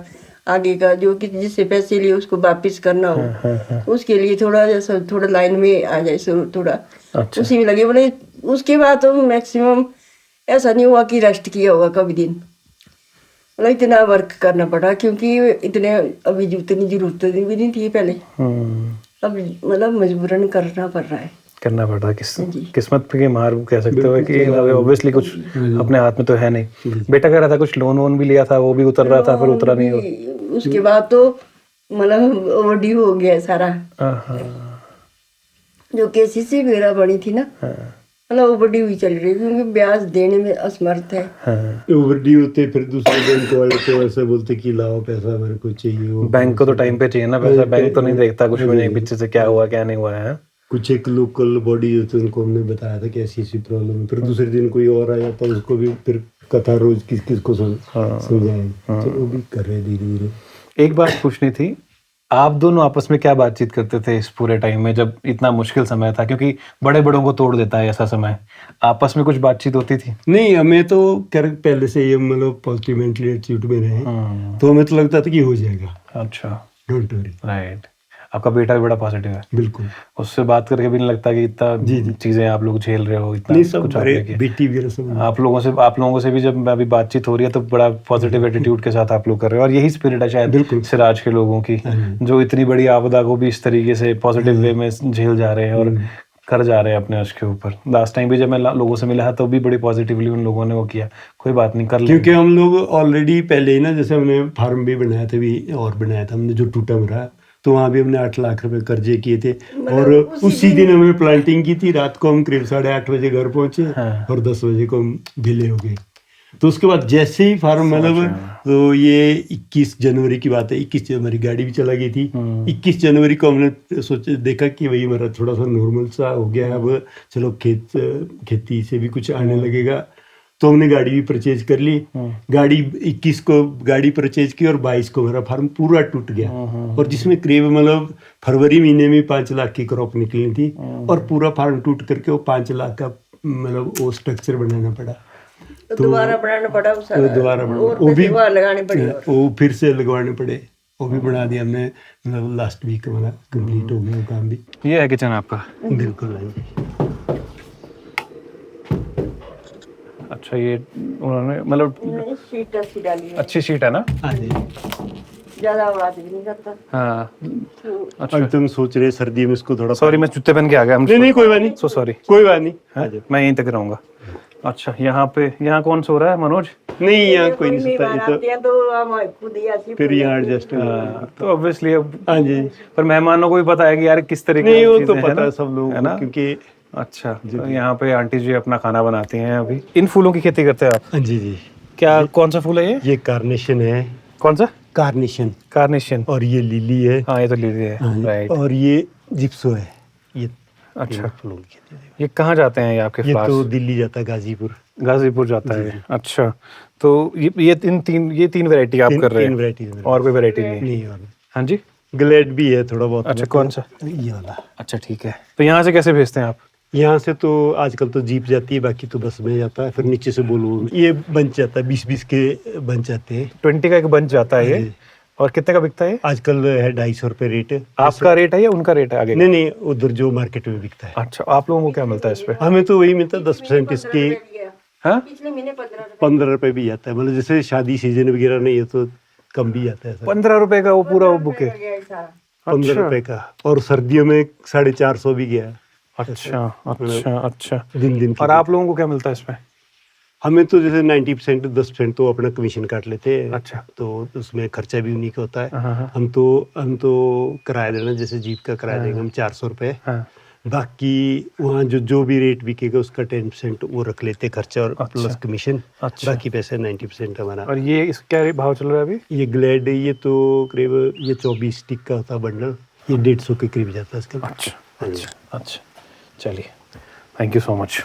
आगे का जो कि जिससे पैसे लिए उसको वापस करना हो, उसके लिए थोड़ा जैसा थोड़ा लाइन में आ जाए सो थोड़ा उसी में लगे। बोले उसके बाद तो मैक्सिमम ऐसा नहीं हुआ कि रेस्ट किया होगा कभी दिन, मतलब इतना वर्क करना पड़ा, क्योंकि इतने अभी इतनी जरूरत भी नहीं थी पहले, अब मतलब मजबूरन करना पड़ रहा है। किस्मत की मार कह सकते हो कि ऑब्वियसली कुछ अपने हाथ में तो है नहीं। बेटा कह रहा था कुछ लोन वोन भी लिया था, वो भी उतर रहा था, फिर उतरा नहीं हो। उसके बाद तो मतलब ओवरड्यू हो गया सारा, जो केसीसी वगैरह बनी थी ना, मतलब ओवरड्यू ही चल रही, क्योंकि ब्याज देने में असमर्थ है। ओवरड्यू होते फिर दूसरे बैंक वाले तो ऐसे बोलते कि लाओ पैसा मेरे को चाहिए। बैंक को तो टाइम पे चाहिए ना पैसा, बैंक तो नहीं देखता कुछ भी नहीं पीछे से क्या हुआ क्या नहीं हुआ है। कुछ एक लोकल बॉडी होती है, उनको हमने बताया था कि ऐसी प्रॉब्लम है, फिर दूसरे दिन कोई और आया तो उसको भी फिर कथा रोज किस को समझाएं, तो वो भी कर रहे धीरे धीरे। एक बात पूछनी थी, आप दोनों आपस में क्या बातचीत करते थे इस पूरे टाइम में जब इतना मुश्किल समय था, क्योंकि बड़े बड़ों को तोड़ देता है ऐसा समय, आपस में कुछ बातचीत होती थी? नहीं, हमें तो पहले से ये मतलब पॉजिटिव मेंटल एटीट्यूड में रहे, तो हमें तो लगता था कि हो जाएगा। अच्छा, डोंट वरी। राइट, आपका बेटा भी बड़ा पॉजिटिव है। बिल्कुल, उससे बात करके भी नहीं लगता कि इतना चीजें आप लोग झेल रहे हो, इतना कुछ बेटी वगैरह सब आप लोगों से भी जब अभी बातचीत हो रही है तो बड़ा पॉजिटिव एटीट्यूड के साथ आप लोग कर रहे हो, और यही स्पिरिट है शायद सिराज के लोगों की, जो इतनी बड़ी आपदा को भी इस तरीके से पॉजिटिव वे में झेल जा रहे हैं और कर जा रहे हैं अपने अर्श के ऊपर। लास्ट टाइम भी जब मैं लोगों से मिला तो भी बड़ी पॉजिटिवली उन लोगों ने वो किया, कोई बात नहीं कर, क्योंकि हम लोग ऑलरेडी पहले ही ना, जैसे हमने फार्म भी बनाया था, भी और बनाया था हमने जो टूटा मरा, तो वहाँ भी हमने 8 लाख रुपए कर्जे किए थे, और उसी दिन हमने प्लांटिंग की थी। रात को हम करीब 8:30 बजे घर पहुंचे और 10 बजे को हम ढीले हो गए। तो उसके बाद जैसे ही फार्म मतलब, तो ये 21 जनवरी की बात है, 21 जनवरी गाड़ी भी चला गई थी। 21 जनवरी को हमने सोचा, देखा कि भाई हमारा थोड़ा सा नॉर्मल सा हो गया, अब चलो खेती से भी कुछ आने लगेगा, तो हमने गाड़ी भी परचेज कर ली। गाड़ी 21 को गाड़ी परचेज की और 22 को मेरा फार्म पूरा टूट गया, और जिसमें करीब मतलब फरवरी महीने में 5 लाख की क्रॉप निकलनी थी, और पूरा फार्म टूट करके वो 5 लाख का मतलब वो स्ट्रक्चर बनाना पड़ा, तो दोबारा बनाना पड़ा, दोबारा वो भी लगाने पड़े, वो फिर से लगवाने पड़े, वो भी बना दिया हमने, मतलब लास्ट वीक वाला कंप्लीट हो गया वो काम भी। ये है किचन आपका? बिल्कुल। अच्छा, ये उन्होंने मतलब शीट अच्छी डाली है, अच्छी शीट है ना? ज्यादा आवाज भी नहीं करता। हाँ, अच्छा, तुम सोच रहे सर्दी में इसको थोड़ा, सॉरी मैं जूते पहन के आ गया। नहीं कोई बात नहीं, सो सॉरी, कोई बात नहीं, मैं यहीं तक रहूंगा। अच्छा, यहाँ कौन सो रहा है? मनोज? नहीं, यहाँ कोई नहीं सोता, तो हम खुद ही फिर यहाँ एडजस्ट, तो ऑब्वियसली अब हाँ जी, पर मेहमानों को भी पता है कि यार किस तरीके नहीं, वो तो पता है सब लोग, है ना, क्योंकि अच्छा, तो यहाँ पे आंटी जी अपना खाना बनाती हैं। अभी इन फूलों की खेती करते हैं आप? हाँ जी। क्या, कौन सा फूल है ये? कार्नेशन है। कौन सा? कार्नेशन। और ये लिली है। हाँ, ये तो लिली है, राइट। और ये जिप्सो है। ये अच्छा, फूलों की खेती। ये कहाँ जाते हैं ये आपके पास? ये तो दिल्ली जाता है, गाजीपुर जाता है। अच्छा, तो ये तीन वैरायटी आप कर रहे हैं, और कोई वैरायटी नहीं? हाँ जी, ग्लेड भी है थोड़ा बहुत। अच्छा, कौन सा? ये वाला। अच्छा, ठीक है। तो यहाँ से कैसे भेजते हैं आप? यहाँ से तो आजकल तो जीप जाती है, बाकी तो बस में जाता है, फिर नीचे से बोलो ये बंच जाता है, 20-20 के बंच जाते हैं। 20 का एक बंच जाता है ये। और कितने का बिकता है? आजकल है 250 रुपये रेट है। आपका रेट है या उनका रेट है आगे? नहीं, उधर जो मार्केट में बिकता है। अच्छा, आप लोगों को क्या मिलता है इस पे? हमें तो वही मिलता है 10% इसके। हाँ, 15 रुपये भी जाता है, मतलब जैसे शादी सीजन वगैरह नहीं है तो कम भी जाता है। 15 रुपए का वो पूरा वो बुके? 15 रुपये का, और सर्दियों में 450 भी गया। अच्छा। दिन और आप लोगों को क्या मिलता है इसमें? हमें तो जैसे 90% 10% तो अपना कमीशन काट लेते हैं। अच्छा। तो उसमें खर्चा भी उन्हीं का होता है। हाँ। हम तो किराया देना, जैसे जीप का किराया देंगे हम 400 रुपये। बाकी वहाँ जो भी रेट बिकेगा उसका 10% वो रख लेते खर्चा और प्लस कमीशन। बाकी पैसे 90% हमारा। और ये इस क्या भाव चल रहा है अभी? ये ग्लैड ये तो करीब ये 24 स्टिक का होता है बंडल, ये 150 के करीब जाता है इसका। अच्छा, चलिए, थैंक यू सो मच।